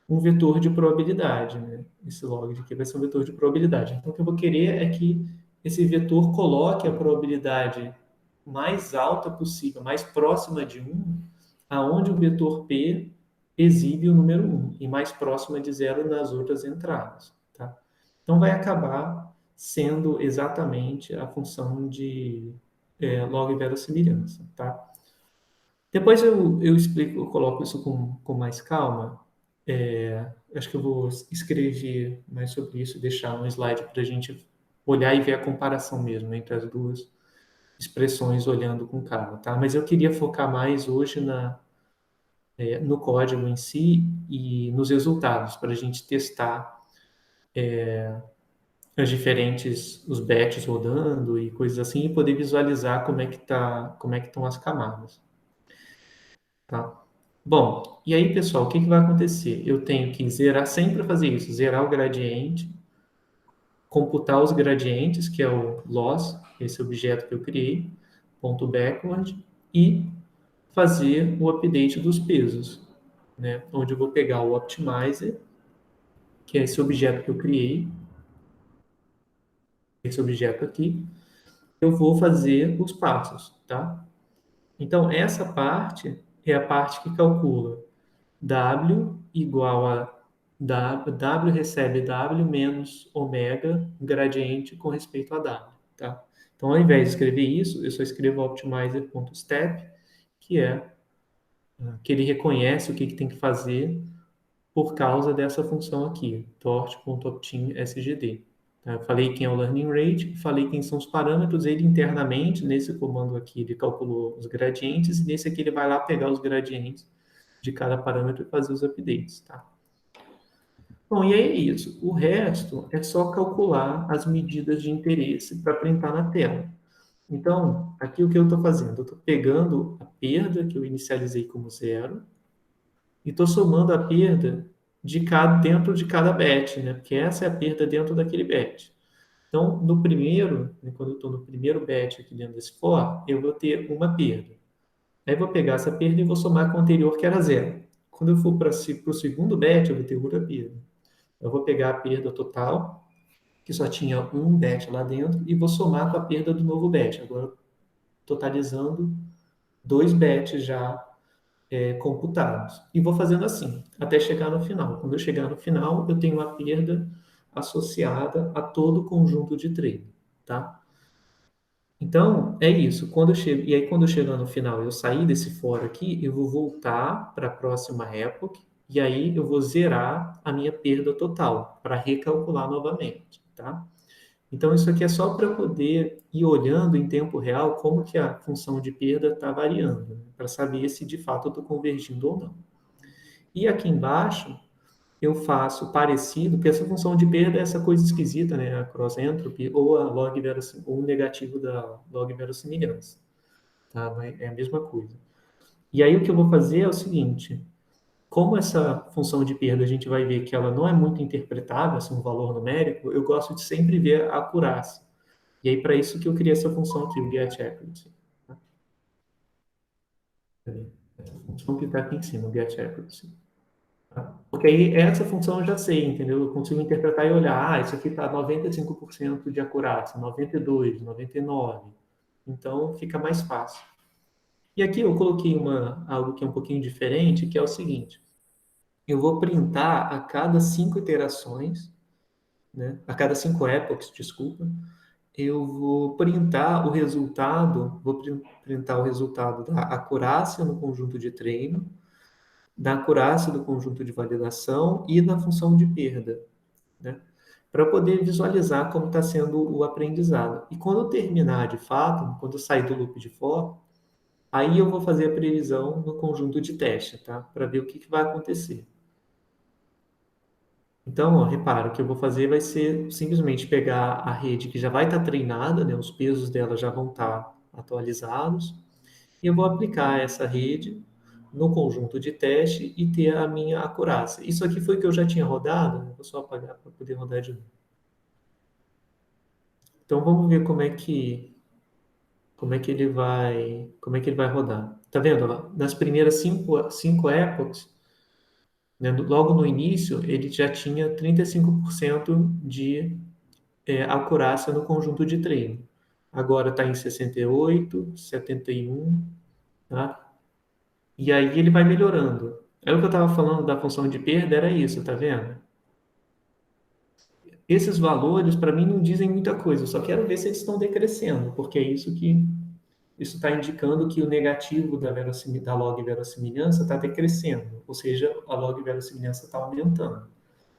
um vetor de probabilidade, né? Esse log de Q vai ser um vetor de probabilidade. Então, o que eu vou querer é que esse vetor coloque a probabilidade mais alta possível, mais próxima de 1, aonde o vetor P exibe o número 1, e mais próxima de zero nas outras entradas, tá? Então, vai acabar sendo exatamente a função de log verossimilhança, tá? Depois eu explico, eu coloco isso com mais calma. Acho que eu vou escrever mais sobre isso, deixar um slide para a gente olhar e ver a comparação mesmo entre as duas expressões olhando com calma, tá? Mas eu queria focar mais hoje no código em si e nos resultados, para a gente testar os batches rodando e coisas assim, e poder visualizar como é que estão as camadas. Tá? Bom, e aí, pessoal, o que vai acontecer? Eu tenho que zerar, sempre fazer isso, zerar o gradiente, computar os gradientes, que é o loss, esse objeto que eu criei, ponto backward, e fazer o update dos pesos, né? Onde eu vou pegar o optimizer, que é esse objeto que eu criei, esse objeto aqui, eu vou fazer os passos, tá? Então, essa parte é a parte que calcula W igual a W recebe W menos ômega gradiente com respeito a W, tá? Então, ao invés de escrever isso, eu só escrevo optimizer.step, que é que ele reconhece o que tem que fazer por causa dessa função aqui, tort.optim.sgd. Tá? Eu falei quem é o learning rate, falei quem são os parâmetros, ele internamente, nesse comando aqui, ele calculou os gradientes, e nesse aqui ele vai lá pegar os gradientes de cada parâmetro e fazer os updates, tá? Bom, e aí é isso. O resto é só calcular as medidas de interesse para printar na tela. Então, aqui o que eu estou fazendo? Eu estou pegando a perda que eu inicializei como zero, e estou somando a perda dentro de cada bet, né? Porque essa é a perda dentro daquele bet. Então, no primeiro, né, quando eu estou no primeiro bet aqui dentro desse for, eu vou ter uma perda. Aí eu vou pegar essa perda e vou somar com a anterior, que era zero. Quando eu for para o segundo bet, eu vou ter outra perda. Eu vou pegar a perda total, que só tinha um bet lá dentro, e vou somar com a perda do novo bet. Agora, totalizando dois bets já computados. E vou fazendo assim, até chegar no final. Quando eu chegar no final, eu tenho uma perda associada a todo o conjunto de treino, tá? Então, é isso. E aí, quando eu chegar no final, eu sair desse fora aqui, eu vou voltar para a próxima época, e aí eu vou zerar a minha perda total, para recalcular novamente, tá? Então, isso aqui é só para poder ir olhando em tempo real como que a função de perda está variando, né? Para saber se de fato eu estou convergindo ou não. E aqui embaixo, eu faço parecido, porque essa função de perda é essa coisa esquisita, né? A cross entropy ou a ou o negativo da log verossimilhança, tá? Mas é a mesma coisa. E aí o que eu vou fazer é o seguinte: como essa função de perda a gente vai ver que ela não é muito interpretável, assim, um valor numérico, eu gosto de sempre ver a acurácia. E aí para isso que eu criei essa função aqui, o get accuracy. Tá? Essa função que está aqui em cima, o get accuracy. Porque aí essa função eu já sei, entendeu? Eu consigo interpretar e olhar, isso aqui está 95% de acurácia, 92, 99. Então fica mais fácil. E aqui eu coloquei algo que é um pouquinho diferente, que é o seguinte: eu vou printar a cada 5 iterações, né? A cada 5 epochs, desculpa, eu vou printar o resultado, printar o resultado da acurácia no conjunto de treino, da acurácia do conjunto de validação e da função de perda, né? Para poder visualizar como está sendo o aprendizado. E quando eu terminar de fato, quando eu sair do loop de for, aí eu vou fazer a previsão no conjunto de teste, tá? Para ver o que vai acontecer. Então, ó, repara, o que eu vou fazer vai ser simplesmente pegar a rede que já vai estar treinada, né? Os pesos dela já vão estar atualizados, e eu vou aplicar essa rede no conjunto de teste e ter a minha acurácia. Isso aqui foi o que eu já tinha rodado, né? Vou só apagar para poder rodar de novo. Então vamos ver como é que ele vai rodar. Tá vendo? Ó? Nas primeiras cinco epochs, né, logo no início, ele já tinha 35% de acurácia no conjunto de treino. Agora está em 68, 71, tá? E aí ele vai melhorando. É o que eu estava falando da função de perda, era isso, tá vendo? Esses valores, para mim, não dizem muita coisa, eu só quero ver se eles estão decrescendo, porque é isso está indicando que o negativo da log verossimilhança está decrescendo, ou seja, a log verossimilhança está aumentando,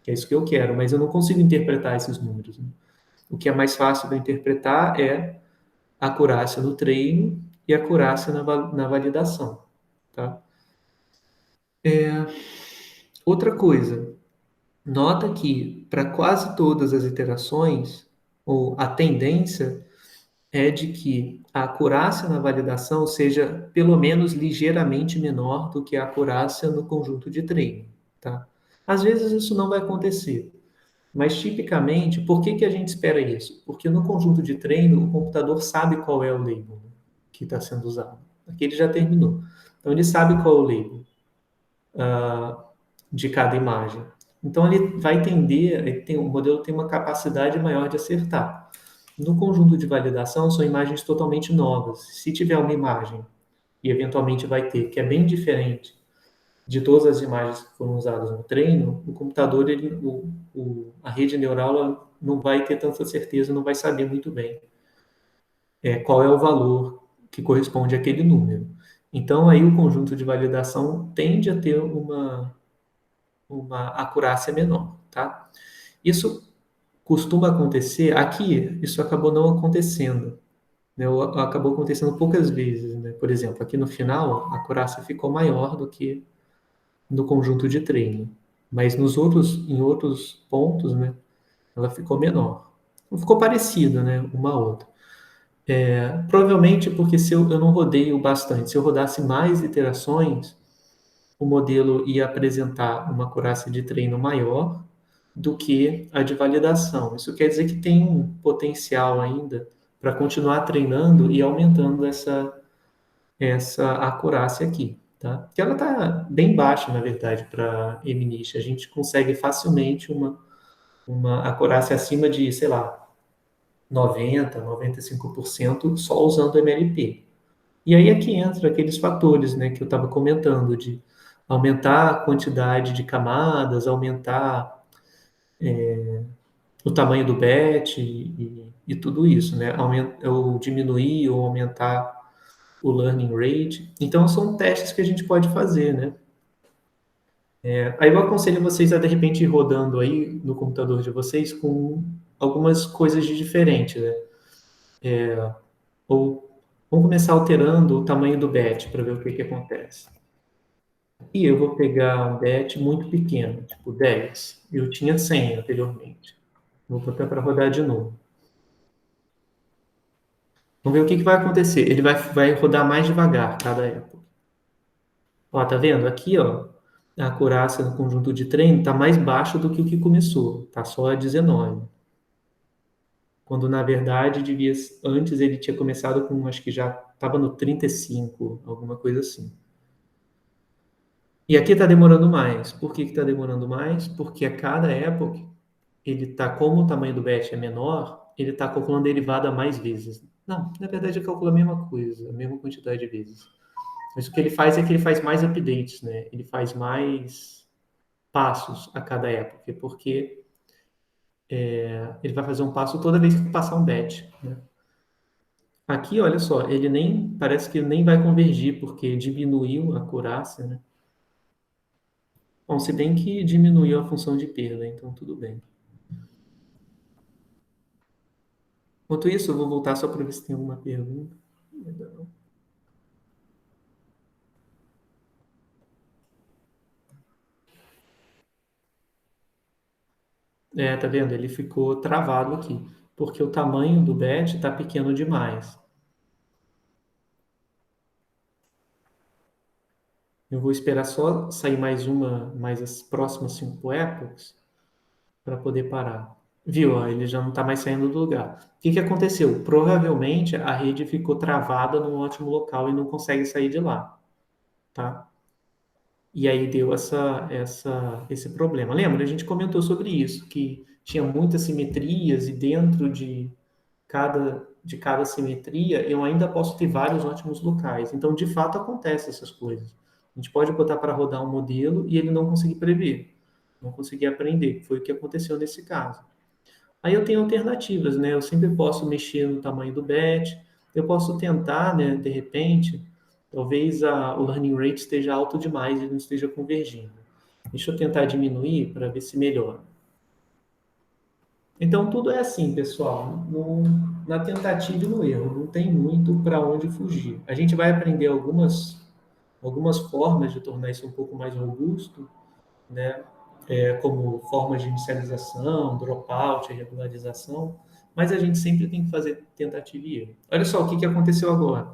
que é isso que eu quero, mas eu não consigo interpretar esses números, né? O que é mais fácil de interpretar é a acurácia no treino e a acurácia na validação, tá? Outra coisa, nota que para quase todas as iterações, ou a tendência é de que a acurácia na validação seja pelo menos ligeiramente menor do que a acurácia no conjunto de treino, tá? Às vezes isso não vai acontecer, mas tipicamente, por que a gente espera isso? Porque no conjunto de treino, o computador sabe qual é o label que está sendo usado. Aqui ele já terminou. Então ele sabe qual é o label de cada imagem. Então ele vai tender, o modelo tem uma capacidade maior de acertar. No conjunto de validação, são imagens totalmente novas. Se tiver uma imagem, e eventualmente vai ter, que é bem diferente de todas as imagens que foram usadas no treino, o computador, a rede neural, ela não vai ter tanta certeza, não vai saber muito bem qual é o valor que corresponde àquele número. Então, aí o conjunto de validação tende a ter uma acurácia menor, tá? Isso costuma acontecer, aqui isso acabou não acontecendo, né? Acabou acontecendo poucas vezes, né? Por exemplo, aqui no final, a acurácia ficou maior do que no conjunto de treino, mas em outros pontos, né, ela ficou menor. Não ficou parecida, né, uma a outra. Provavelmente porque eu não rodei o bastante. Se eu rodasse mais iterações, o modelo ia apresentar uma acurácia de treino maior do que a de validação. Isso quer dizer que tem um potencial ainda para continuar treinando e aumentando essa acurácia aqui, tá? Que ela está bem baixa, na verdade, para MNIST. A gente consegue facilmente uma acurácia acima de, sei lá, 90, 95% só usando MLP. E aí é que entra aqueles fatores, né, que eu estava comentando, de aumentar a quantidade de camadas, aumentar o tamanho do batch e tudo isso, né? Ou diminuir ou aumentar o learning rate. Então, são testes que a gente pode fazer, né? Aí eu aconselho vocês a, de repente, ir rodando aí no computador de vocês com algumas coisas de diferente, né? Ou vamos começar alterando o tamanho do batch para ver o que que acontece. E eu vou pegar um batch muito pequeno, tipo 10. Eu tinha 100 anteriormente. Vou botar para rodar de novo. Vamos ver o que que vai acontecer. Ele vai rodar mais devagar cada época. Ó, tá vendo? Aqui, ó, a acurácia no conjunto de treino está mais baixa do que o que começou. Tá só a 19. Quando, na verdade, antes ele tinha começado com, acho que já estava no 35, alguma coisa assim. E aqui está demorando mais. Por que está demorando mais? Porque a cada época, ele está, como o tamanho do batch é menor, ele está calculando derivada mais vezes. Não, na verdade, ele calcula a mesma coisa, a mesma quantidade de vezes. Mas o que ele faz é que ele faz mais updates, né? Ele faz mais passos a cada época, porque ele vai fazer um passo toda vez que passar um batch, né? Aqui, olha só, ele nem, parece que ele nem vai convergir, porque diminuiu a acurácia, né? Bom, se bem que diminuiu a função de perda, então tudo bem. Enquanto isso, eu vou voltar só para ver se tem alguma pergunta. Ainda não. Tá vendo? Ele ficou travado aqui, porque o tamanho do batch está pequeno demais. Eu vou esperar só sair mais as próximas 5 epochs, para poder parar. Viu? Ó, ele já não está mais saindo do lugar. O que que aconteceu? Provavelmente a rede ficou travada num ótimo local e não consegue sair de lá, tá? E aí deu esse problema. Lembra? A gente comentou sobre isso, que tinha muitas simetrias e dentro de cada simetria eu ainda posso ter vários ótimos locais. Então, de fato, acontece essas coisas. A gente pode botar para rodar um modelo e ele não conseguir prever, não conseguir aprender. Foi o que aconteceu nesse caso. Aí eu tenho alternativas, né? Eu sempre posso mexer no tamanho do batch, eu posso tentar, né, de repente, talvez o learning rate esteja alto demais e não esteja convergindo. Deixa eu tentar diminuir para ver se melhora. Então, tudo é assim, pessoal, na tentativa e no erro, não tem muito para onde fugir. A gente vai aprender algumas formas de tornar isso um pouco mais robusto, né? Como formas de inicialização, dropout, regularização, mas a gente sempre tem que fazer tentativa e erro. Olha só o que aconteceu agora.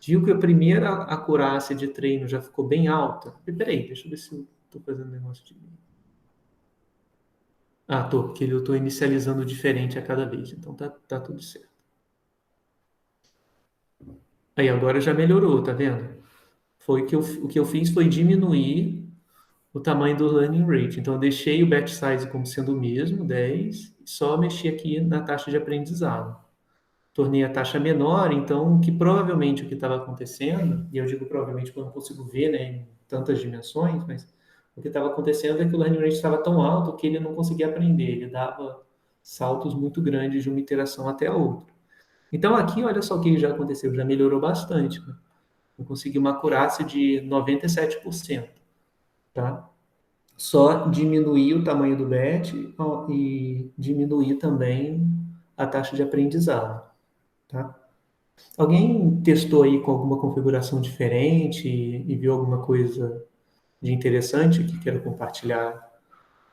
Viu que a primeira acurácia de treino já ficou bem alta? Peraí, deixa eu ver se eu estou fazendo negócio de... Ah, tô, porque eu estou inicializando diferente a cada vez, então tá tudo certo. Aí agora já melhorou, tá vendo? O que eu fiz foi diminuir o tamanho do learning rate. Então, eu deixei o batch size como sendo o mesmo, 10, e só mexi aqui na taxa de aprendizado. Tornei a taxa menor, então, que provavelmente o que estava acontecendo, e eu digo provavelmente porque eu não consigo ver, né, em tantas dimensões, mas o que estava acontecendo é que o learning rate estava tão alto que ele não conseguia aprender, ele dava saltos muito grandes de uma iteração até a outra. Então, aqui, olha só o que já aconteceu, já melhorou bastante, né? Eu consegui uma acurácia de 97%, tá? Só diminuir o tamanho do batch e diminuir também a taxa de aprendizado, tá? Alguém testou aí com alguma configuração diferente e viu alguma coisa de interessante que queira compartilhar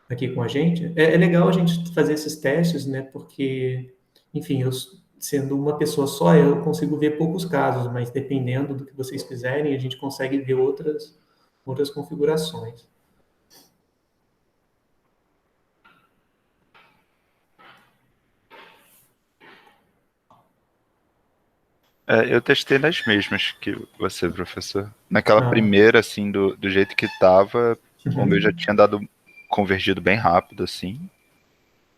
aqui com a gente? É legal a gente fazer esses testes, né? Porque, enfim, eu sendo uma pessoa só, eu consigo ver poucos casos, mas dependendo do que vocês fizerem, a gente consegue ver outras configurações. Eu testei nas mesmas que você, professor. Naquela Ah, primeira, assim, do jeito que tava, o meu já uhum, tinha dado convergido bem rápido, assim.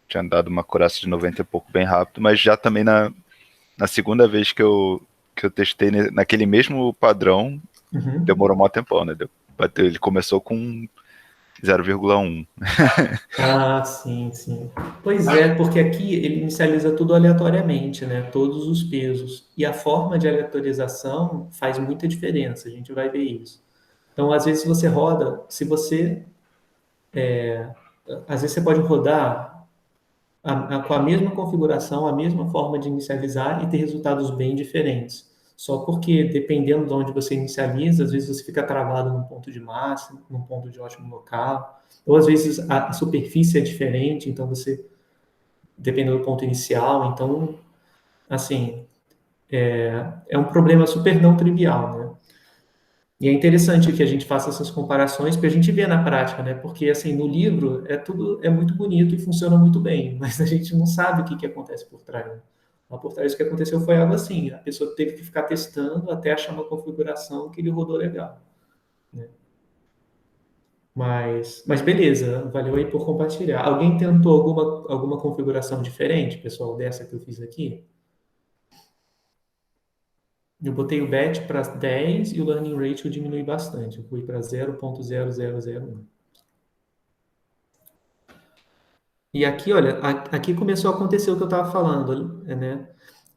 Tinha dado uma acurácia de 90 e pouco bem rápido, mas já também na segunda vez que eu testei naquele mesmo padrão, uhum. demorou um tempão, né? Ele começou com 0,1. Ah, sim, sim. Pois é, porque aqui ele inicializa tudo aleatoriamente, né? Todos os pesos. E a forma de aleatorização faz muita diferença, a gente vai ver isso. Então, às vezes você roda, se você, às vezes você pode rodar com a mesma configuração, a mesma forma de inicializar e ter resultados bem diferentes. Só porque, dependendo de onde você inicializa, às vezes você fica travado num ponto de máximo, num ponto de ótimo local, ou às vezes a superfície é diferente, então você, dependendo do ponto inicial, então, assim, é um problema super não trivial, né? E é interessante que a gente faça essas comparações para a gente ver na prática, né? Porque assim, no livro é muito bonito e funciona muito bem, mas a gente não sabe o que que acontece por trás, né? Lá por trás o que aconteceu foi algo assim, a pessoa teve que ficar testando até achar uma configuração que ele rodou legal, né? Mas beleza, valeu aí por compartilhar. Alguém tentou alguma configuração diferente, pessoal, dessa que eu fiz aqui? Eu botei o batch para 10 e o learning rate eu diminui bastante. Eu fui para 0,0001. E aqui, olha, aqui começou a acontecer o que eu estava falando, né?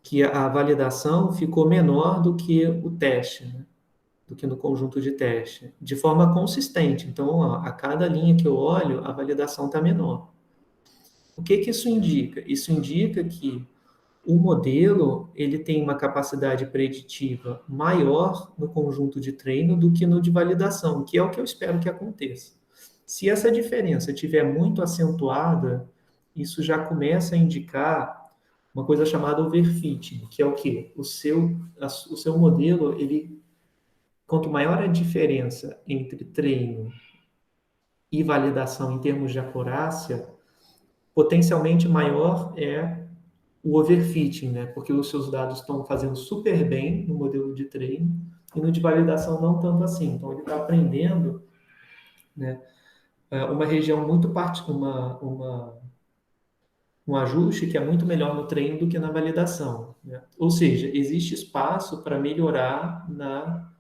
Que a validação ficou menor do que o teste, né? Do que no conjunto de teste, de forma consistente. Então, ó, a cada linha que eu olho, a validação está menor. O que que isso indica? Isso indica que o modelo ele tem uma capacidade preditiva maior no conjunto de treino do que no de validação, que é o que eu espero que aconteça. Se essa diferença estiver muito acentuada, isso já começa a indicar uma coisa chamada overfitting, que é o quê? O seu modelo, ele, quanto maior a diferença entre treino e validação em termos de acurácia, potencialmente maior é o overfitting, né? Porque os seus dados estão fazendo super bem no modelo de treino e no de validação não tanto assim. Então ele está aprendendo, né? Uma região muito um ajuste que é muito melhor no treino do que na validação, né? Ou seja, existe espaço para melhorar na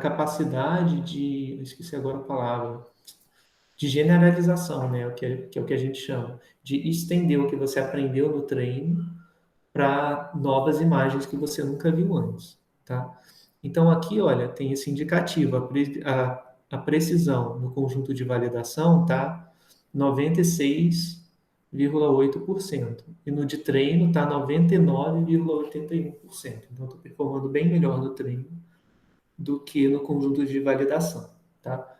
capacidade de, eu esqueci agora a palavra, de generalização, né? Que é o que a gente chama, de estender o que você aprendeu no treino para novas imagens que você nunca viu antes, tá? Então aqui, olha, tem esse indicativo, a precisão no conjunto de validação tá 96,8% e no de treino tá 99,81%. Então estou performando bem melhor no treino do que no conjunto de validação, tá?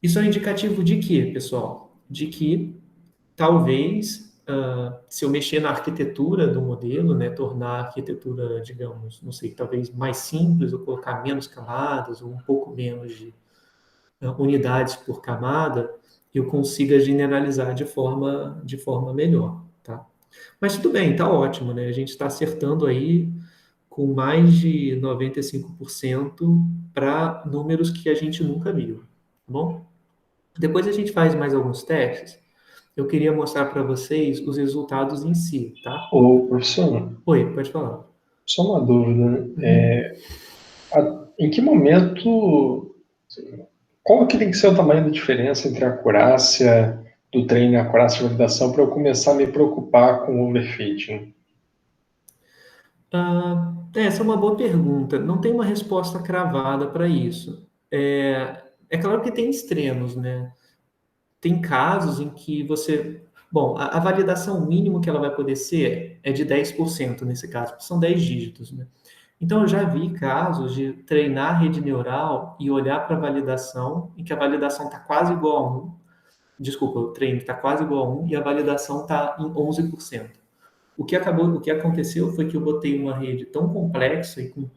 Isso é um indicativo de quê, pessoal? De que talvez, se eu mexer na arquitetura do modelo, né, tornar a arquitetura, digamos, não sei, talvez mais simples, ou colocar menos camadas, ou um pouco menos de unidades por camada, eu consiga generalizar de forma melhor, tá? Mas tudo bem, tá ótimo, né? A gente está acertando aí com mais de 95% para números que a gente nunca viu, tá bom? Depois a gente faz mais alguns testes. Eu queria mostrar para vocês os resultados em si, tá? Ô, professor, Oi, pode falar. só uma dúvida. Uhum. Em que momento, qual que tem que ser o tamanho da diferença entre a acurácia do treino e a acurácia de validação para eu começar a me preocupar com o overfitting? Essa é uma boa pergunta. Não tem uma resposta cravada para isso. É claro que tem extremos, né? Tem casos em que você. Bom, a validação mínimo que ela vai poder ser é de 10% nesse caso, porque são 10 dígitos, né? Então, eu já vi casos de treinar a rede neural e olhar para a validação, em que a validação está quase igual a 1. Desculpa, o treino está quase igual a 1 e a validação está em 11%. O que aconteceu foi que eu botei uma rede tão complexa e com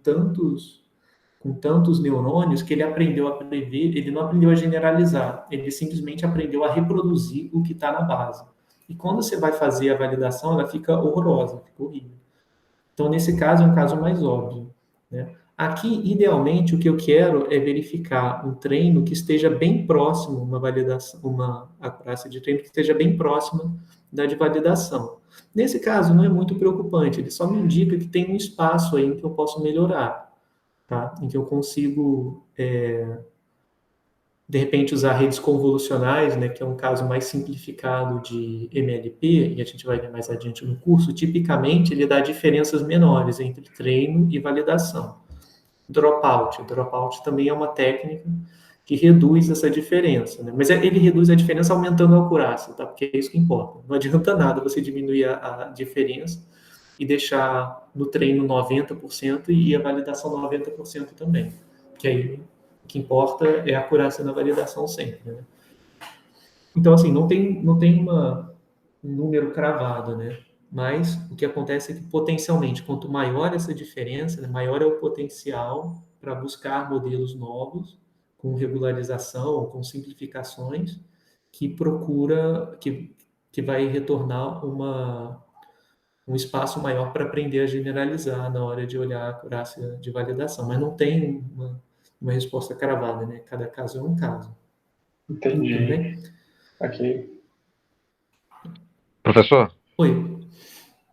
com tantos neurônios que ele aprendeu a prever, ele não aprendeu a generalizar, ele simplesmente aprendeu a reproduzir o que está na base. E quando você vai fazer a validação, ela fica horrorosa, fica horrível. Então, nesse caso, é um caso mais óbvio, né? Aqui, idealmente, o que eu quero é verificar um treino que esteja bem próximo, uma validação, uma acurácia de treino que esteja bem próxima da de validação. Nesse caso, não é muito preocupante, ele só me indica que tem um espaço aí em que eu posso melhorar, tá? Em que eu consigo, de repente, usar redes convolucionais, né, que é um caso mais simplificado de MLP, e a gente vai ver mais adiante no curso. Tipicamente, ele dá diferenças menores entre treino e validação. Dropout. Dropout também é uma técnica que reduz essa diferença, né? Mas ele reduz a diferença aumentando a acurácia, tá? Porque é isso que importa. Não adianta nada você diminuir a diferença e deixar no treino 90% e a validação 90% também. Que aí o que importa é a acurácia na validação sempre, né? Então, assim, não tem um número cravado, né? Mas o que acontece é que, potencialmente, quanto maior essa diferença, né, maior é o potencial para buscar modelos novos, com regularização, com simplificações, que vai retornar um espaço maior para aprender a generalizar na hora de olhar a acurácia de validação. Mas não tem uma resposta cravada, né? Cada caso é um caso. Tudo Entendi. bem? Ok. Professor, Oi.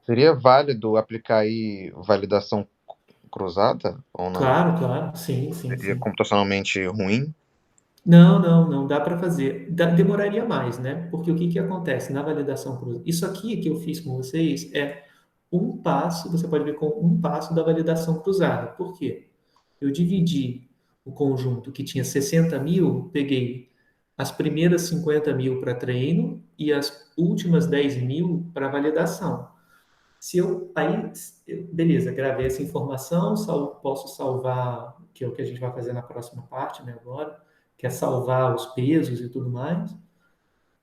seria válido aplicar aí validação cruzada ou não? Claro. Sim. Seria computacionalmente ruim? Não dá para fazer. Demoraria mais, né? Porque o que acontece na validação cruzada? Isso aqui que eu fiz com vocês é um passo, você pode ver como um passo da validação cruzada. Por quê? Eu dividi o conjunto que tinha 60 mil, peguei as primeiras 50 mil para treino e as últimas 10 mil para validação. Beleza, gravei essa informação, posso salvar, que é o que a gente vai fazer na próxima parte, né, agora, que é salvar os pesos e tudo mais.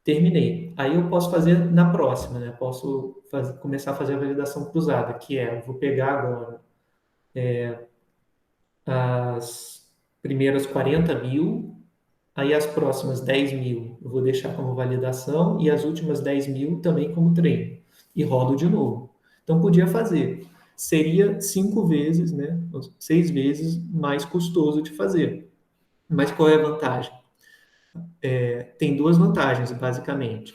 Terminei. Aí eu posso fazer na próxima, né? Posso começar a fazer a validação cruzada, que é, eu vou pegar agora as primeiras 40 mil, aí as próximas 10 mil eu vou deixar como validação e as últimas 10 mil também como treino. E rodo de novo. Então, podia fazer. Seria 5 vezes, né? 6 vezes mais custoso de fazer. Mas qual é a vantagem? Tem duas vantagens, basicamente.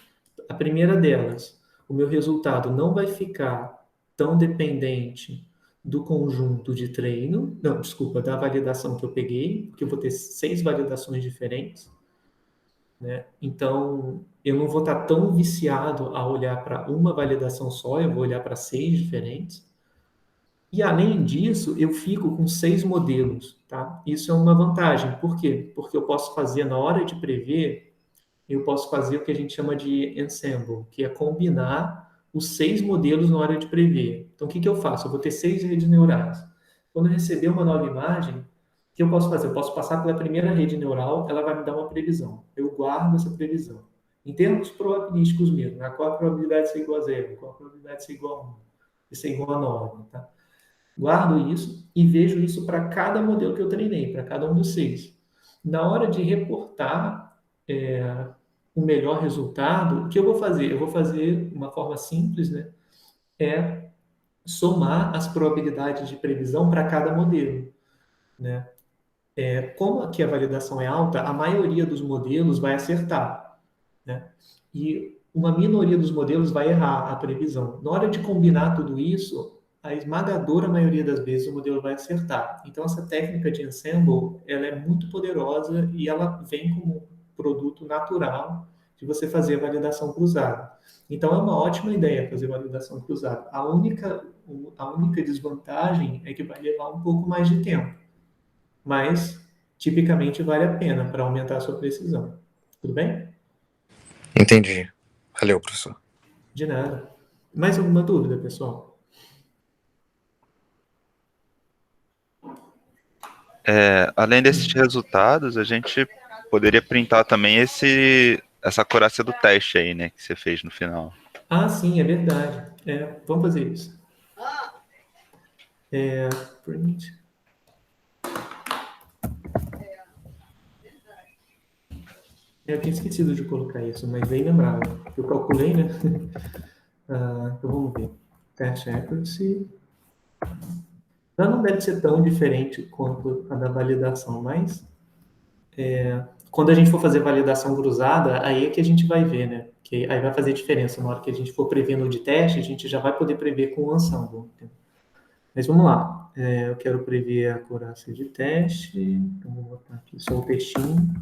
A primeira delas, o meu resultado não vai ficar tão dependente do conjunto de treino, não, desculpa, da validação que eu peguei, porque eu vou ter 6 validações diferentes, né? Então, eu não vou estar tão viciado a olhar para uma validação só, eu vou olhar para 6 diferentes. E, além disso, eu fico com 6 modelos, tá? Isso é uma vantagem. Por quê? Porque eu posso fazer, na hora de prever, eu posso fazer o que a gente chama de ensemble, que é combinar os 6 modelos na hora de prever. Então, o que eu faço? Eu vou ter 6 redes neurais. Quando eu receber uma nova imagem, o que eu posso fazer? Eu posso passar pela primeira rede neural, ela vai me dar uma previsão. Eu guardo essa previsão. Em termos probabilísticos mesmo, né? Qual a probabilidade de ser igual a 0? Qual a probabilidade de ser igual a 1? De ser igual a 9, tá? Guardo isso e vejo isso para cada modelo que eu treinei, para cada um dos 6. Na hora de reportar o melhor resultado, o que eu vou fazer? Eu vou fazer uma forma simples, né? É somar as probabilidades de previsão para cada modelo, né? Como aqui a validação é alta, a maioria dos modelos vai acertar, né? E uma minoria dos modelos vai errar a previsão. Na hora de combinar tudo isso, a esmagadora maioria das vezes o modelo vai acertar. Então, essa técnica de ensemble, ela é muito poderosa e ela vem como um produto natural de você fazer a validação cruzada. Então, é uma ótima ideia fazer validação cruzada. A única desvantagem é que vai levar um pouco mais de tempo, mas tipicamente vale a pena para aumentar a sua precisão. Tudo bem? Entendi. Valeu, professor. De nada. Mais alguma dúvida, pessoal? Além desses resultados, a gente poderia printar também essa acurácia do teste aí, né, que você fez no final. Ah, sim, é verdade. Vamos fazer isso. Print. Eu tinha esquecido de colocar isso, mas bem lembrado. Eu calculei, né? Então vamos ver. Test accuracy. Já não deve ser tão diferente quanto a da validação, mas quando a gente for fazer validação cruzada, aí é que a gente vai ver, né? Que aí vai fazer diferença. Na hora que a gente for prever no de teste, a gente já vai poder prever com o ensemble. Mas vamos lá. Eu quero prever a acurácia de teste. Então vou botar aqui só o textinho.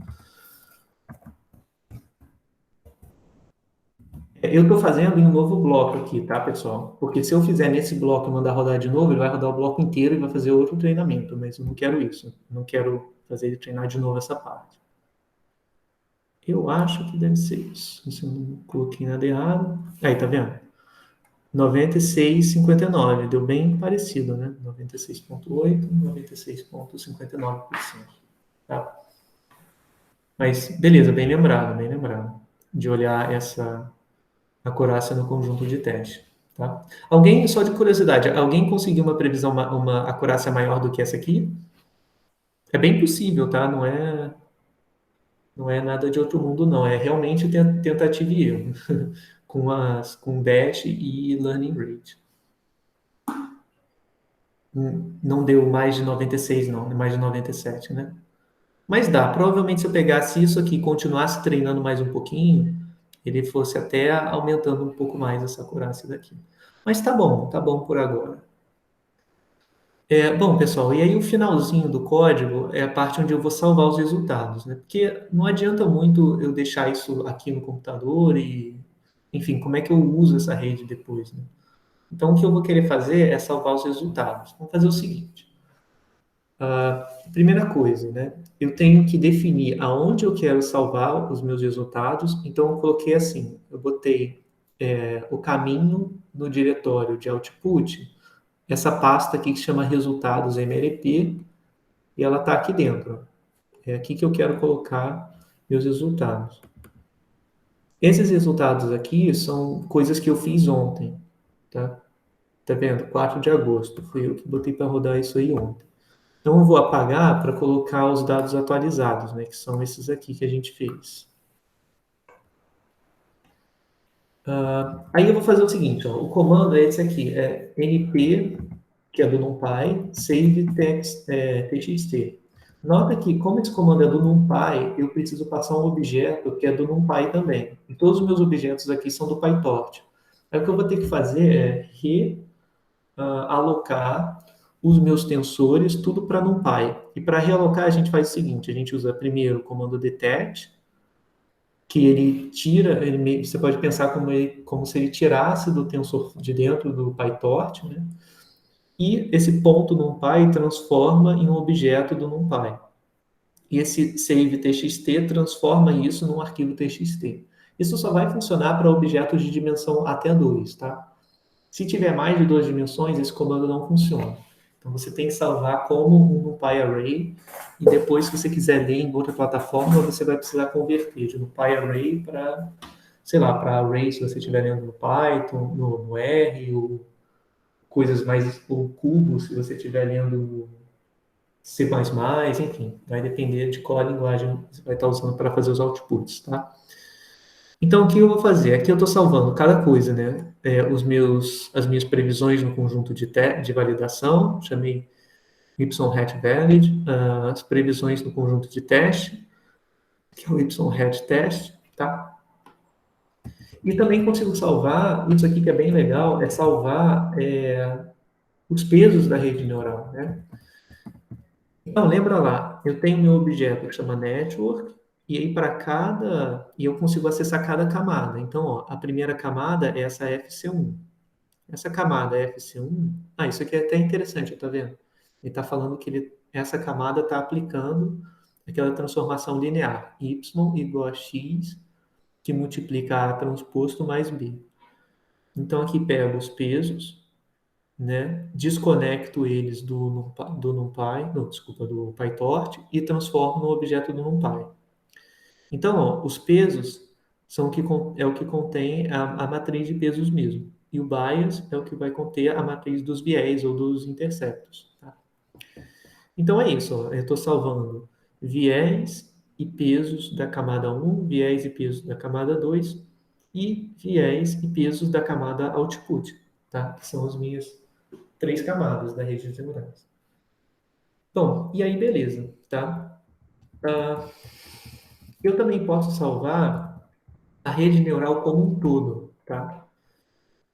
Eu estou fazendo em um novo bloco aqui, tá, pessoal? Porque se eu fizer nesse bloco e mandar rodar de novo, ele vai rodar o bloco inteiro e vai fazer outro treinamento, mas eu não quero isso. Eu não quero fazer ele treinar de novo essa parte. Eu acho que deve ser isso. Se eu não coloquei nada errado. Aí, tá vendo? 96,59. Deu bem parecido, né? 96,8, 96,59%. Tá? Mas, beleza, bem lembrado, bem lembrado. De olhar essa acurácia no conjunto de teste. Tá? Alguém, só de curiosidade, alguém conseguiu uma previsão, uma acurácia maior do que essa aqui? É bem possível, tá? Não é nada de outro mundo, não. É realmente tentativa e erro. com dash e learning rate. Não deu mais de 96, não. Mais de 97, né? Mas dá. Provavelmente se eu pegasse isso aqui e continuasse treinando mais um pouquinho, ele fosse até aumentando um pouco mais essa acurácia daqui. Mas tá bom por agora. Bom, pessoal, e aí o finalzinho do código é a parte onde eu vou salvar os resultados, né? Porque não adianta muito eu deixar isso aqui no computador e, enfim, como é que eu uso essa rede depois, né? Então, o que eu vou querer fazer é salvar os resultados. Vamos fazer o seguinte. Primeira coisa, né? Eu tenho que definir aonde eu quero salvar os meus resultados. Então, eu coloquei assim, eu botei o caminho no diretório de output, essa pasta aqui que se chama resultados MLP, e ela está aqui dentro. É aqui que eu quero colocar meus resultados. Esses resultados aqui são coisas que eu fiz ontem, tá? Tá vendo? 4 de agosto. Fui eu que botei para rodar isso aí ontem. Então, eu vou apagar para colocar os dados atualizados, né? Que são esses aqui que a gente fez. Aí eu vou fazer o seguinte, ó, o comando é esse aqui, é np, que é do NumPy, save txt. Nota que, como esse comando é do NumPy, eu preciso passar um objeto que é do NumPy também. E todos os meus objetos aqui são do PyTorch. Aí o que eu vou ter que fazer é alocar os meus tensores, tudo para NumPy. E para realocar, a gente faz o seguinte, a gente usa primeiro o comando detect, que ele tira, você pode pensar como se ele tirasse do tensor de dentro do PyTorch, né? E esse ponto NumPy transforma em um objeto do NumPy. E esse save txt transforma isso num arquivo txt. Isso só vai funcionar para objetos de dimensão até 2, tá? Se tiver mais de 2 dimensões, esse comando não funciona. Então você tem que salvar como um NumPy Array, e depois, se você quiser ler em outra plataforma, você vai precisar converter de NumPy Array para, sei lá, para Array, se você estiver lendo no Python, no R, ou coisas mais, ou Cubo, se você estiver lendo no C++, enfim, vai depender de qual a linguagem você vai estar usando para fazer os outputs, tá? Então, o que eu vou fazer? Aqui eu estou salvando cada coisa, né? As minhas previsões no conjunto de validação, chamei YHAT-valid, as previsões no conjunto de teste, que é o YHAT-test, tá? E também consigo salvar, isso aqui que é bem legal, é salvar os pesos da rede neural, né? Então, lembra lá, eu tenho meu objeto que chama network, e aí e eu consigo acessar cada camada. Então, ó, a primeira camada é essa FC1. Essa camada FC1, isso aqui é até interessante, tá vendo? Ele está falando que essa camada está aplicando aquela transformação linear, y igual a x, que multiplica a transposto mais b. Então, aqui pego os pesos, né? Desconecto eles do PyTorch e transformo no objeto do NumPy. Então, ó, os pesos é o que contém a matriz de pesos mesmo. E o bias é o que vai conter a matriz dos viés ou dos interceptos. Tá? Então é isso, ó, eu estou salvando viés e pesos da camada 1, viés e pesos da camada 2 e viés e pesos da camada output, tá? Que são as minhas 3 camadas da rede de segurança. Bom, e aí beleza, tá? Eu também posso salvar a rede neural como um todo, tá?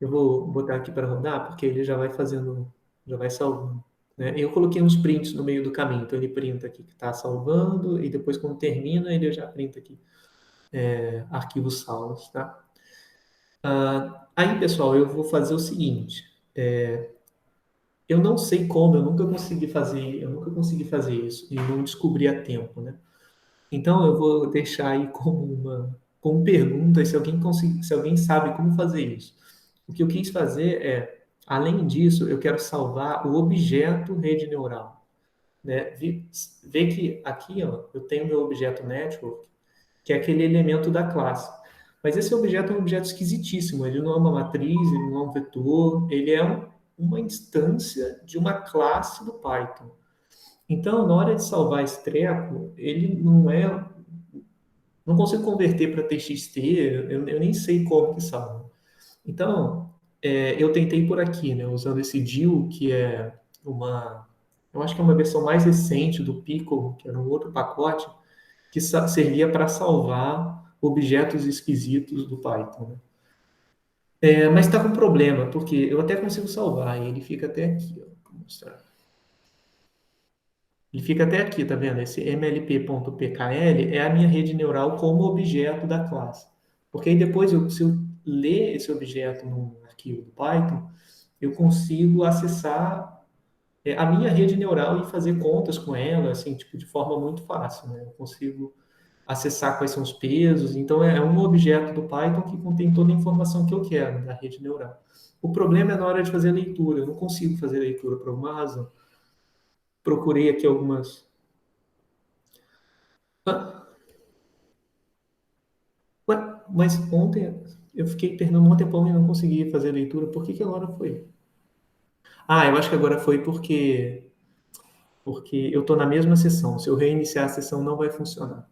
Eu vou botar aqui para rodar, porque ele já vai fazendo, já vai salvando, né? Eu coloquei uns prints no meio do caminho, então ele printa aqui que está salvando, e depois quando termina, ele já printa aqui arquivos salvos, tá? Aí, pessoal, eu vou fazer o seguinte, eu não sei como, eu nunca consegui fazer isso, e não descobri a tempo, né? Então, eu vou deixar aí como pergunta, se alguém sabe como fazer isso. O que eu quis fazer além disso, eu quero salvar o objeto rede neural, né? Vê que aqui, ó, eu tenho meu objeto network, que é aquele elemento da classe. Mas esse objeto é um objeto esquisitíssimo, ele não é uma matriz, ele não é um vetor, ele é uma instância de uma classe do Python. Então, na hora de salvar esse treco, ele não consigo converter para TXT, eu nem sei como que salva. Então, eu tentei por aqui, né, usando esse DIL, que é eu acho que é uma versão mais recente do Pickle, que era um outro pacote, que servia para salvar objetos esquisitos do Python, né? Mas está com problema, porque eu até consigo salvar, e ele fica até aqui, ó, vou mostrar. Ele fica até aqui, tá vendo? Esse mlp.pkl é a minha rede neural como objeto da classe. Porque aí depois, se eu ler esse objeto no arquivo do Python, eu consigo acessar a minha rede neural e fazer contas com ela, assim, tipo, de forma muito fácil, né? Eu consigo acessar quais são os pesos. Então, é um objeto do Python que contém toda a informação que eu quero da rede neural. O problema é na hora de fazer a leitura. Eu não consigo fazer a leitura por alguma razão. Procurei aqui algumas... Ah, ué, mas ontem eu fiquei perdendo um tempão e não consegui fazer a leitura. Por que agora foi? Eu acho que agora foi porque eu estou na mesma sessão. Se eu reiniciar a sessão, não vai funcionar.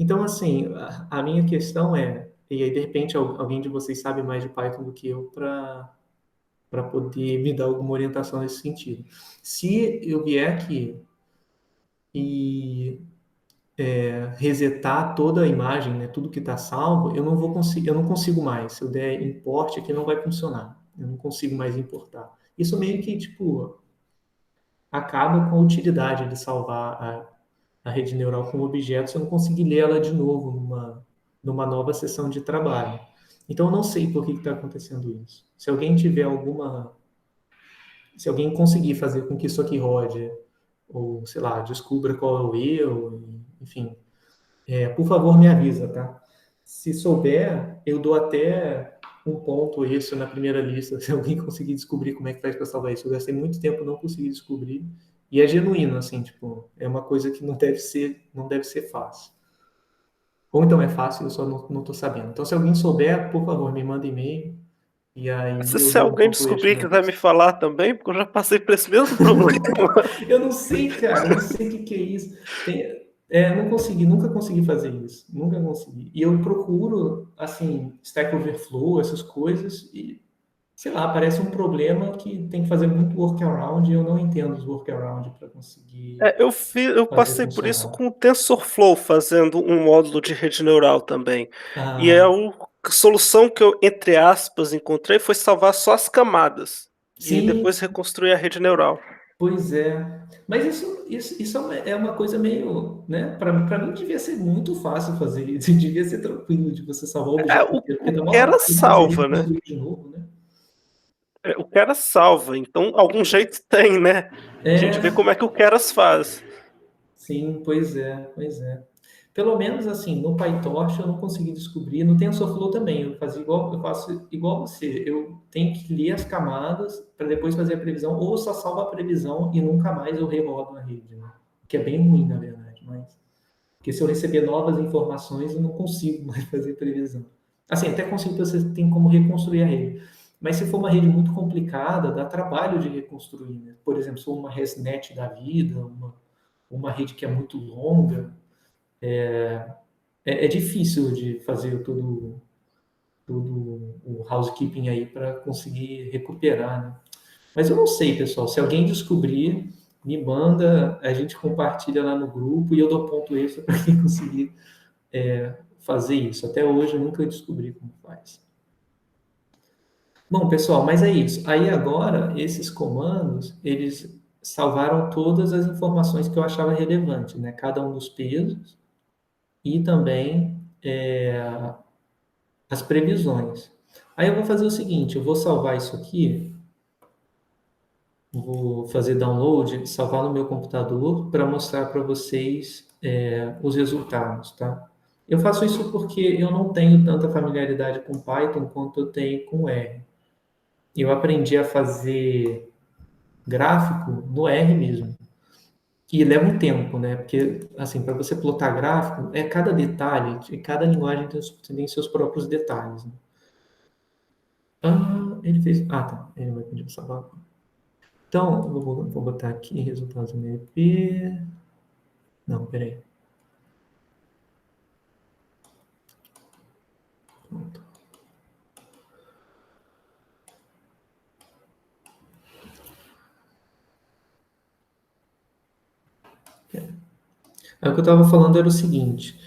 Então, assim, a minha questão e aí de repente alguém de vocês sabe mais de Python do que eu para poder me dar alguma orientação nesse sentido. Se eu vier aqui e resetar toda a imagem, né, tudo que está salvo, eu não consigo mais. Se eu der import aqui, não vai funcionar. Eu não consigo mais importar. Isso meio que, tipo, acaba com a utilidade de salvar a rede neural como objeto se eu não conseguir ler ela de novo numa nova sessão de trabalho. Então, eu não sei por que está acontecendo isso. Se alguém tiver se alguém conseguir fazer com que isso aqui rode, ou, sei lá, descubra qual é o erro, enfim, por favor, me avisa, tá? Se souber, eu dou até um ponto isso na primeira lista, se alguém conseguir descobrir como é que faz para salvar isso. Eu gastei muito tempo, não consegui descobrir. E é genuíno, assim, tipo, é uma coisa que não deve ser fácil. Ou então é fácil, eu só não tô sabendo. Então, se alguém souber, por favor, me manda e-mail. E aí Se eu alguém boto descobrir e na quiser me lista. falar também, porque eu já passei por esse mesmo problema. Eu não sei, cara, eu não sei o que é isso. Nunca consegui fazer isso, nunca consegui. E eu procuro, assim, Stack Overflow, essas coisas, e, sei lá, parece um problema que tem que fazer muito workaround, e eu não entendo os workaround para conseguir Eu fazer passei por isso funcionar. com o TensorFlow, fazendo um módulo de rede neural também. E Ah, a solução que eu, entre aspas, encontrei foi salvar só as camadas. E sim, depois reconstruir a rede neural. pois é. Mas isso é uma coisa meio, né? Para mim devia ser muito fácil fazer isso, devia ser tranquilo de você salvar o objeto inteiro, porque O dá que maior era trabalho de fazer ele salva, né? construir de novo, né? O Keras salva, então algum jeito tem, né? A gente vê É, como é que o Keras faz. sim, pois é, pois é. Pelo menos assim, no PyTorch eu não consegui descobrir, no TensorFlow também, eu faço igual você, eu tenho que ler as camadas para depois fazer a previsão, ou só salvo a previsão e nunca mais eu rerodo na rede, né? Que é bem ruim, na verdade, mas porque se eu receber novas informações, eu não consigo mais fazer previsão. Assim, até consigo, você tem como reconstruir a rede. Mas se for uma rede muito complicada, dá trabalho de reconstruir, né? Por exemplo, se for uma ResNet da vida, uma rede que é muito longa, É difícil de fazer tudo o housekeeping aí para conseguir recuperar, né? Mas eu não sei, pessoal. Se alguém descobrir, me manda, a gente compartilha lá no grupo e eu dou ponto extra para quem conseguir fazer isso. Até hoje eu nunca descobri como faz. Bom, pessoal, mas é isso. Aí agora, esses comandos, eles salvaram todas as informações que eu achava relevante, né? Cada um dos pesos e também as previsões. Aí eu vou fazer o seguinte, eu vou salvar isso aqui, vou fazer download, salvar no meu computador para mostrar para vocês os resultados, tá? Eu faço isso porque eu não tenho tanta familiaridade com Python quanto eu tenho com R. Eu aprendi a fazer gráfico no R mesmo. E leva um tempo, né? Porque, assim, para você plotar gráfico, cada detalhe, cada linguagem tem seus próprios detalhes, né? Ah, ele fez. Ah, tá. Ele vai pedir para salvar. Então, eu vou botar aqui resultados MP. Não, peraí. Pronto. Aí o que eu estava falando era o seguinte: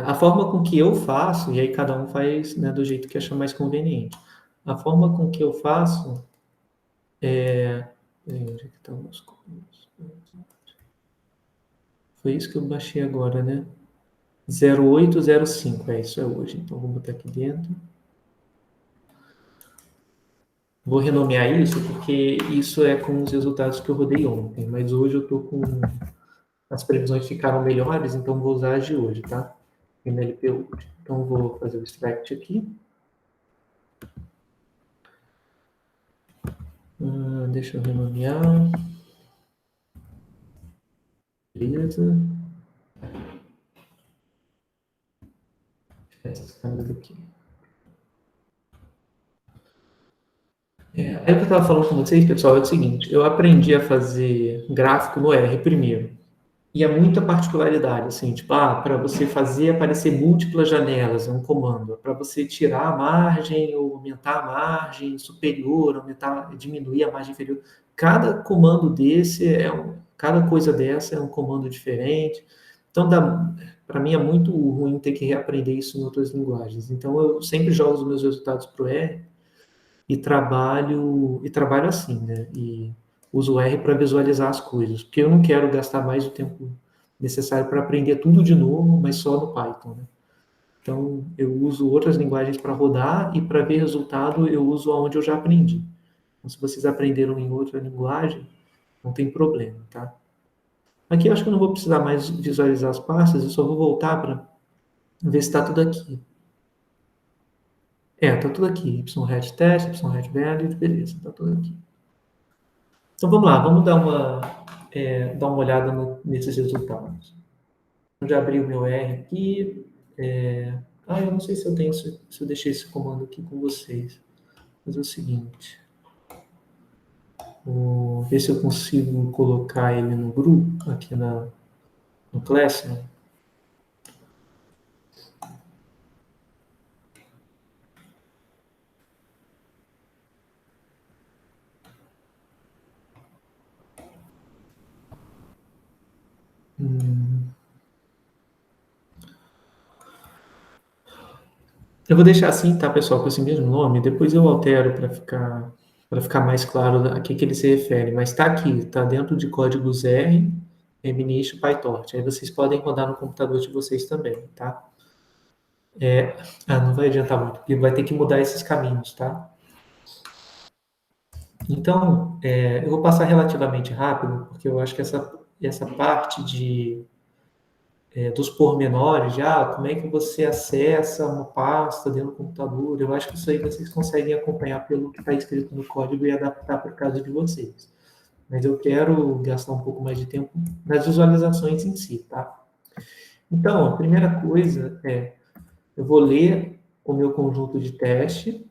a forma com que eu faço, e aí cada um faz, né, do jeito que achar mais conveniente. A forma com que eu faço onde é que estão os comandos? Foi isso que eu baixei agora, né? 0805, isso é hoje. Então vou botar aqui dentro. Vou renomear isso porque isso é com os resultados que eu rodei ontem, mas hoje eu estou com as previsões ficaram melhores, então vou usar as de hoje, tá? MLP hoje. Então vou fazer o extract aqui. Deixa eu renomear. Beleza. Essas câmeras aqui. Aí o que eu estava falando com vocês, pessoal, é o seguinte: eu aprendi a fazer gráfico no R primeiro. E é muita particularidade, assim, tipo, para você fazer aparecer múltiplas janelas, é um comando. Para você tirar a margem ou aumentar a margem superior, aumentar, diminuir a margem inferior. Cada comando desse cada coisa dessa é um comando diferente. Então, para mim é muito ruim ter que reaprender isso em outras linguagens. Então, eu sempre jogo os meus resultados para o R e trabalho assim, né? E uso o R para visualizar as coisas, porque eu não quero gastar mais o tempo necessário para aprender tudo de novo, mas só no Python, né? Então, eu uso outras linguagens para rodar e para ver resultado eu uso aonde eu já aprendi. Então, se vocês aprenderam em outra linguagem, não tem problema, tá? Aqui eu acho que eu não vou precisar mais visualizar as pastas, eu só vou voltar para ver se está tudo aqui. Tá tudo aqui. YHead test, YHead value, beleza, tá tudo aqui. Então vamos lá, vamos dar uma olhada nesses resultados. Eu já abri o meu R aqui. Eu não sei se eu deixei esse comando aqui com vocês. Vou fazer o seguinte. Vou ver se eu consigo colocar ele no grupo, aqui no Classroom. Eu vou deixar assim, tá, pessoal, com esse mesmo nome. Depois eu altero para ficar mais claro a que ele se refere. Mas está aqui, está dentro de códigos R, MNIST, PyTorch. Aí vocês podem rodar no computador de vocês também, tá? Não vai adiantar muito, porque vai ter que mudar esses caminhos, tá? Então, eu vou passar relativamente rápido, porque eu acho que essa parte dos pormenores, como é que você acessa uma pasta dentro do computador, eu acho que isso aí vocês conseguem acompanhar pelo que está escrito no código e adaptar para o caso de vocês. Mas eu quero gastar um pouco mais de tempo nas visualizações em si, tá? Então, a primeira coisa eu vou ler o meu conjunto de teste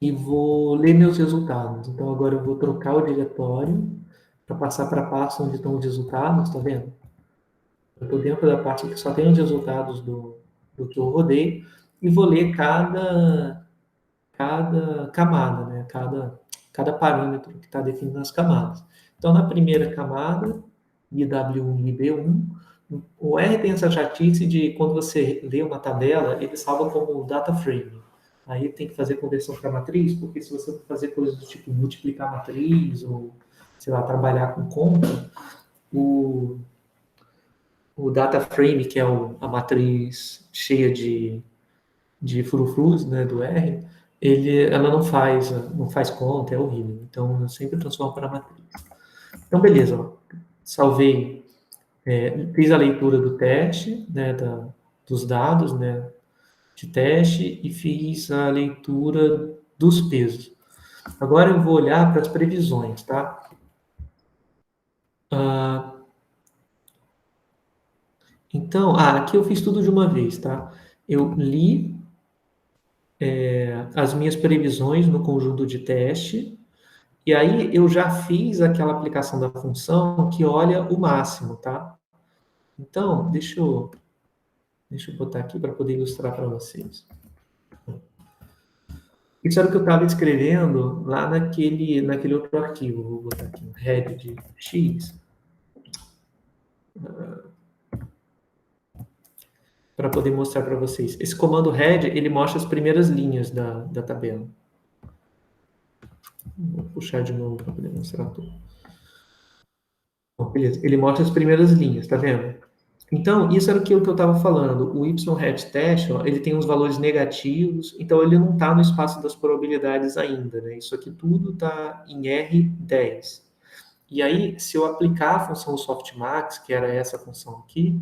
e vou ler meus resultados. Então, agora eu vou trocar o diretório para passar para a pasta onde estão os resultados, tá vendo? Eu estou dentro da parte que só tem os resultados do que eu rodei e vou ler cada camada, né? Cada parâmetro que está definido nas camadas. Então, na primeira camada, IW1 e IB1, o R tem essa chatice de quando você lê uma tabela, ele salva como data frame. Aí tem que fazer conversão para matriz, porque se você for fazer coisas do tipo multiplicar matriz ou, sei lá, trabalhar com conta, o data frame, que é a matriz cheia de frufrus, né, do R, ela não faz conta, é horrível. Então, eu sempre transformo para matriz. Então, beleza. Ó. Salvei, fiz a leitura do teste, né, dos dados, né, de teste e fiz a leitura dos pesos. Agora eu vou olhar para as previsões, tá? Então, aqui eu fiz tudo de uma vez, tá? Eu li as minhas previsões no conjunto de teste, e aí eu já fiz aquela aplicação da função que olha o máximo, tá? Então, deixa eu botar aqui para poder ilustrar para vocês. Isso era o que eu estava escrevendo lá naquele outro arquivo. Vou botar aqui um head de x. Para poder mostrar para vocês. Esse comando head, ele mostra as primeiras linhas da tabela. Vou puxar de novo para poder mostrar tudo. Bom, beleza. Ele mostra as primeiras linhas, tá vendo? Então, isso era aquilo que eu estava falando. O y-hat test, ó, ele tem uns valores negativos, então ele não está no espaço das probabilidades ainda, né? Isso aqui tudo está em R10. E aí, se eu aplicar a função softmax, que era essa função aqui,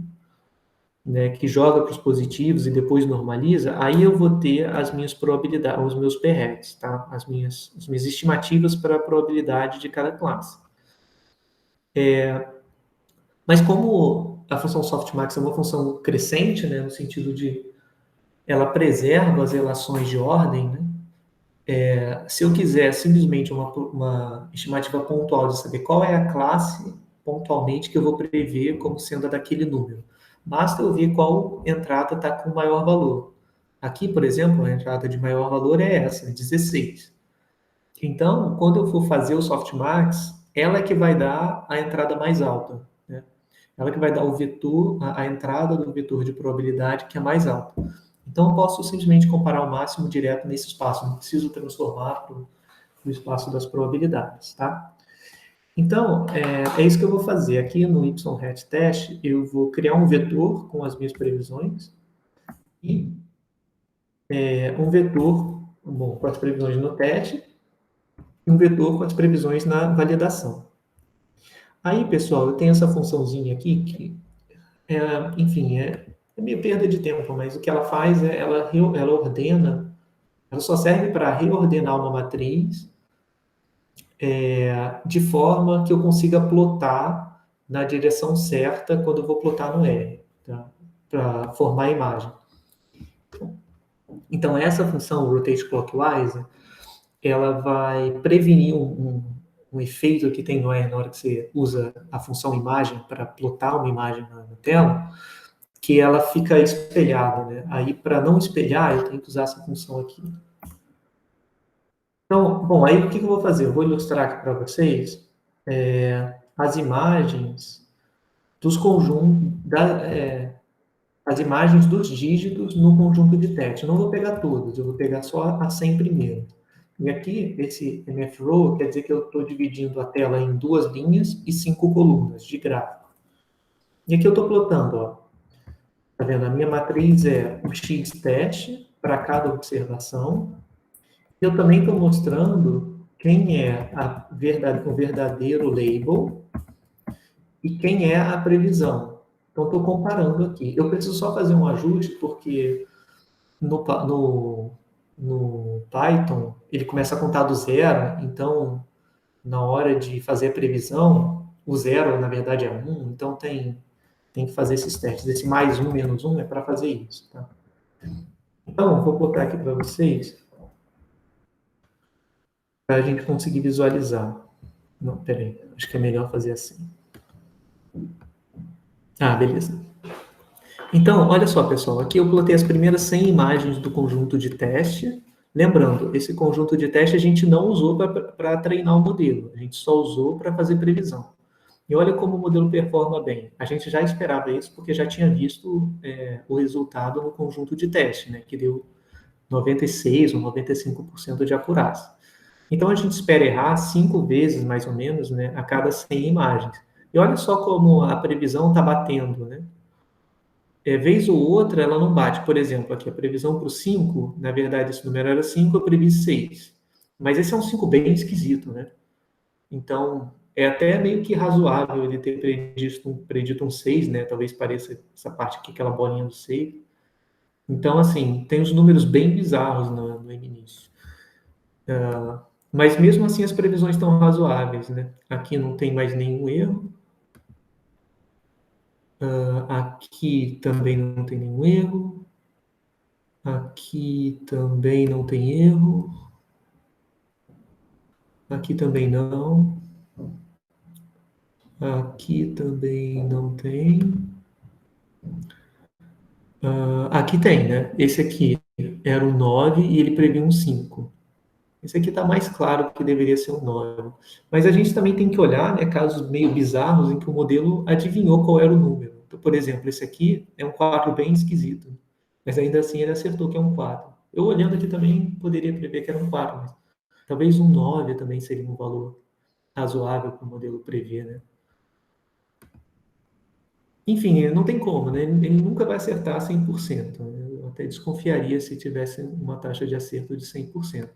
né, que joga para os positivos e depois normaliza, aí eu vou ter as minhas probabilidades, os meus p-hats, tá? As minhas estimativas para a probabilidade de cada classe. Mas como a função softmax é uma função crescente, né, no sentido de ela preserva as relações de ordem, né? Se eu quiser simplesmente uma estimativa pontual de saber qual é a classe pontualmente que eu vou prever como sendo a daquele número, basta eu ver qual entrada está com maior valor. Aqui, por exemplo, a entrada de maior valor é essa, 16. Então, quando eu for fazer o softmax, ela é que vai dar a entrada mais alta, né? Ela que vai dar o vetor, a entrada do vetor de probabilidade que é mais alta. Então, eu posso simplesmente comparar o máximo direto nesse espaço, não preciso transformar para o espaço das probabilidades, tá? Então, é isso que eu vou fazer. Aqui no y-hat test, eu vou criar um vetor com as minhas previsões e um vetor, bom, com as previsões no teste e um vetor com as previsões na validação. Aí, pessoal, eu tenho essa funçãozinha aqui que, enfim, é meio perda de tempo, mas o que ela faz é ela ordena, ela só serve para reordenar uma matriz de forma que eu consiga plotar na direção certa quando eu vou plotar no R, tá? Para formar a imagem. Então, essa função, rotate clockwise, ela vai prevenir um efeito que tem no R na hora que você usa a função imagem para plotar uma imagem na tela, que ela fica espelhada, né? Aí, para não espelhar, eu tenho que usar essa função aqui. Então, bom, aí o que eu vou fazer? Eu vou ilustrar aqui para vocês as imagens dos conjuntos, as imagens dos dígitos no conjunto de teste. Eu não vou pegar todas, eu vou pegar só as 100 primeiras. E aqui, esse mfrow quer dizer que eu estou dividindo a tela em 2 linhas e 5 colunas de gráfico. E aqui eu estou plotando, ó. Tá vendo? A minha matriz é o x teste para cada observação. Eu também estou mostrando quem é o verdadeiro label e quem é a previsão. Então, estou comparando aqui. Eu preciso só fazer um ajuste, porque no Python, ele começa a contar do zero, então, na hora de fazer a previsão, o zero, na verdade, é 1, então tem que fazer esses testes. Esse mais 1, menos 1 é para fazer isso. Tá? Então, vou botar aqui para vocês, para a gente conseguir visualizar. Não, peraí, acho que é melhor fazer assim. Ah, beleza. Então, olha só, pessoal, aqui eu plotei as primeiras 100 imagens do conjunto de teste. Lembrando, esse conjunto de teste a gente não usou para treinar o modelo, a gente só usou para fazer previsão. E olha como o modelo performa bem. A gente já esperava isso porque já tinha visto o resultado no conjunto de teste, né, que deu 96% ou 95% de acurácia. Então, a gente espera errar 5 vezes, mais ou menos, né, a cada 100 imagens. E olha só como a previsão está batendo, né? Vez ou outra, ela não bate. Por exemplo, aqui a previsão para o 5, na verdade, esse número era 5, eu previ 6. Mas esse é um 5 bem esquisito, né? Então, é até meio que razoável ele ter predito um 6, né? Talvez pareça essa parte aqui, aquela bolinha do 6. Então, assim, tem os números bem bizarros no início. Mas mesmo assim as previsões estão razoáveis, né? Aqui não tem mais nenhum erro. Aqui também não tem nenhum erro. Aqui também não tem erro. Aqui também não. Aqui também não tem. Aqui tem, né? Esse aqui era um 9 e ele previu um 5. Esse aqui está mais claro que deveria ser um 9. Mas a gente também tem que olhar, né, casos meio bizarros em que o modelo adivinhou qual era o número. Então, por exemplo, esse aqui é um 4 bem esquisito. Mas ainda assim ele acertou que é um 4. Eu olhando aqui também poderia prever que era um 4, mas talvez um 9 também seria um valor razoável para o modelo prever, né? Enfim, não tem como, né? Ele nunca vai acertar 100%, né? Eu até desconfiaria se tivesse uma taxa de acerto de 100%.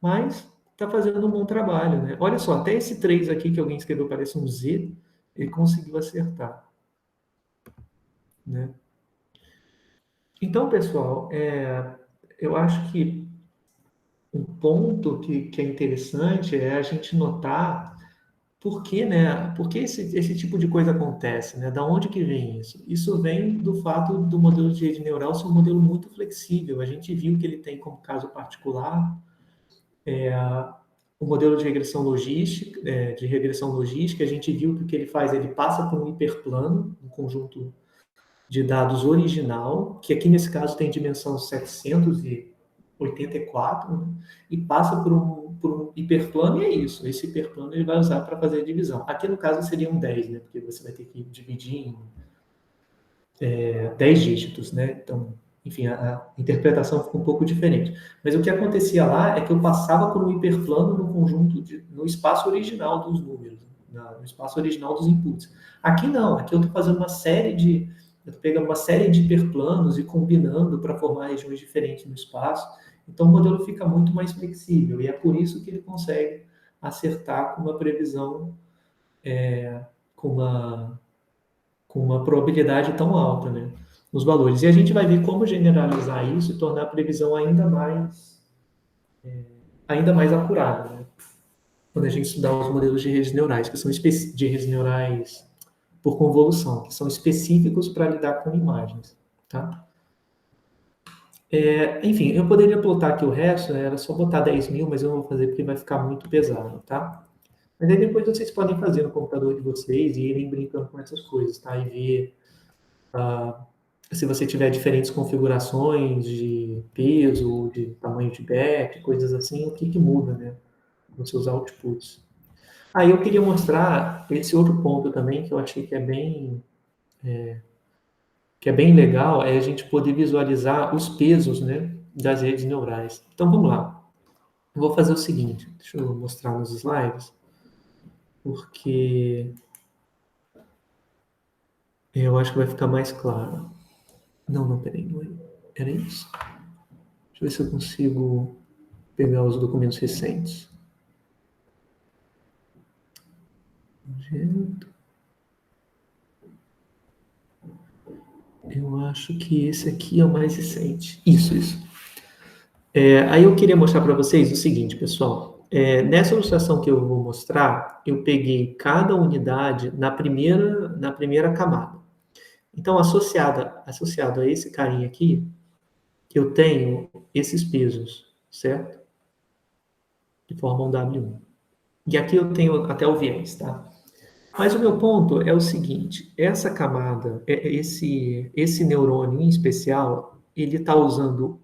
Mas está fazendo um bom trabalho, né? Olha só, até esse 3 aqui que alguém escreveu parece um Z, ele conseguiu acertar, né? Então, pessoal, eu acho que um ponto que é interessante é a gente notar por que, né? Por que esse tipo de coisa acontece, né? Da onde que vem isso? Isso vem do fato do modelo de rede neural ser um modelo muito flexível. A gente viu que ele tem como caso particular o modelo de regressão logística, a gente viu que o que ele faz, ele passa por um hiperplano, um conjunto de dados original, que aqui nesse caso tem dimensão 784, né? E passa por um hiperplano e é isso. Esse hiperplano ele vai usar para fazer a divisão. Aqui no caso seria um 10, né? Porque você vai ter que dividir em 10 dígitos, né? Então, enfim, a interpretação fica um pouco diferente. Mas o que acontecia lá é que eu passava por um hiperplano no conjunto, no espaço original dos números, no espaço original dos inputs. Aqui não, aqui eu estou fazendo uma série de... Eu estou pegando uma série de hiperplanos e combinando para formar regiões diferentes no espaço. Então, o modelo fica muito mais flexível. E é por isso que ele consegue acertar com uma previsão, com uma probabilidade tão alta, né? Os valores. E a gente vai ver como generalizar isso e tornar a previsão ainda mais acurada, né? Quando a gente estudar os modelos de redes neurais, que são de redes neurais por convolução, que são específicos para lidar com imagens, tá? Enfim, eu poderia plotar aqui o resto, né? Era só botar 10.000, mas eu não vou fazer porque vai ficar muito pesado, tá? Mas aí depois vocês podem fazer no computador de vocês e irem brincando com essas coisas, tá? E ver se você tiver diferentes configurações de peso, de tamanho de back, coisas assim, o que muda, né, nos seus outputs. Aí eu queria mostrar esse outro ponto também, que eu achei que é bem legal, é a gente poder visualizar os pesos, né, das redes neurais. Então, vamos lá. Eu vou fazer o seguinte, deixa eu mostrar nos slides, porque eu acho que vai ficar mais claro. Não, peraí, não era isso? Deixa eu ver se eu consigo pegar os documentos recentes. Eu acho que esse aqui é o mais recente. Isso. Aí eu queria mostrar para vocês o seguinte, pessoal. Nessa ilustração que eu vou mostrar, eu peguei cada unidade na primeira camada. Então, associado a esse carinha aqui, eu tenho esses pesos, certo? Que formam W1. E aqui eu tenho até o viés, tá? Mas o meu ponto é o seguinte, essa camada, esse neurônio em especial, ele está usando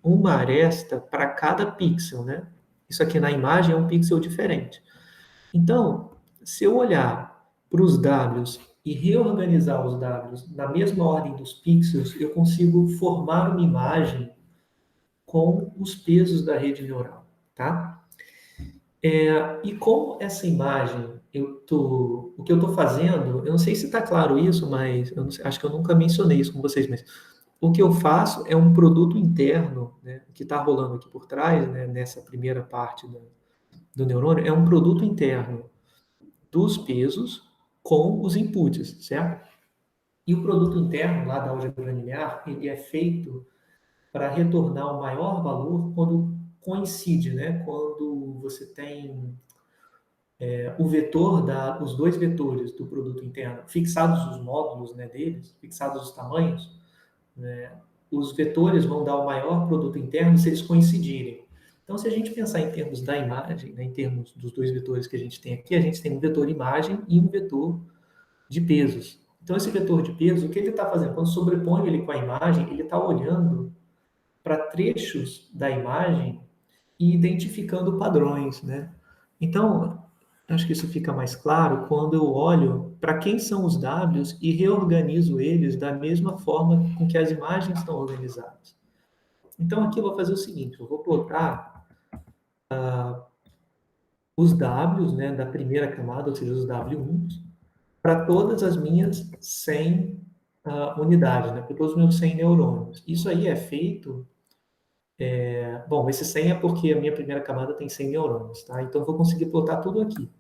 uma aresta para cada pixel, né? Isso aqui na imagem é um pixel diferente. Então, se eu olhar para os Ws e reorganizar os Ws na mesma ordem dos pixels, eu consigo formar uma imagem com os pesos da rede neural, tá? E como essa imagem, o que eu estou fazendo, eu não sei se está claro isso, mas acho que eu nunca mencionei isso com vocês, mas o que eu faço é um produto interno, né, que está rolando aqui por trás, né, nessa primeira parte do neurônio, é um produto interno dos pesos com os inputs, certo? E o produto interno lá da álgebra linear, ele é feito para retornar o maior valor quando coincide, né? Quando você tem o vetor, os dois vetores do produto interno, fixados os módulos, né, deles, fixados os tamanhos, né, os vetores vão dar o maior produto interno se eles coincidirem. Então, se a gente pensar em termos da imagem, né, em termos dos dois vetores que a gente tem aqui, a gente tem um vetor imagem e um vetor de pesos. Então, esse vetor de peso, o que ele está fazendo? Quando sobrepõe ele com a imagem, ele está olhando para trechos da imagem e identificando padrões, né? Então, acho que isso fica mais claro quando eu olho para quem são os Ws e reorganizo eles da mesma forma com que as imagens estão organizadas. Então, aqui eu vou fazer o seguinte, eu vou plotar os Ws, né, da primeira camada, ou seja, os W1, para todas as minhas 100 unidades, né, para todos os meus 100 neurônios. Isso aí é feito... Bom, esse 100 é porque a minha primeira camada tem 100 neurônios, tá? Então, eu vou conseguir plotar tudo aqui.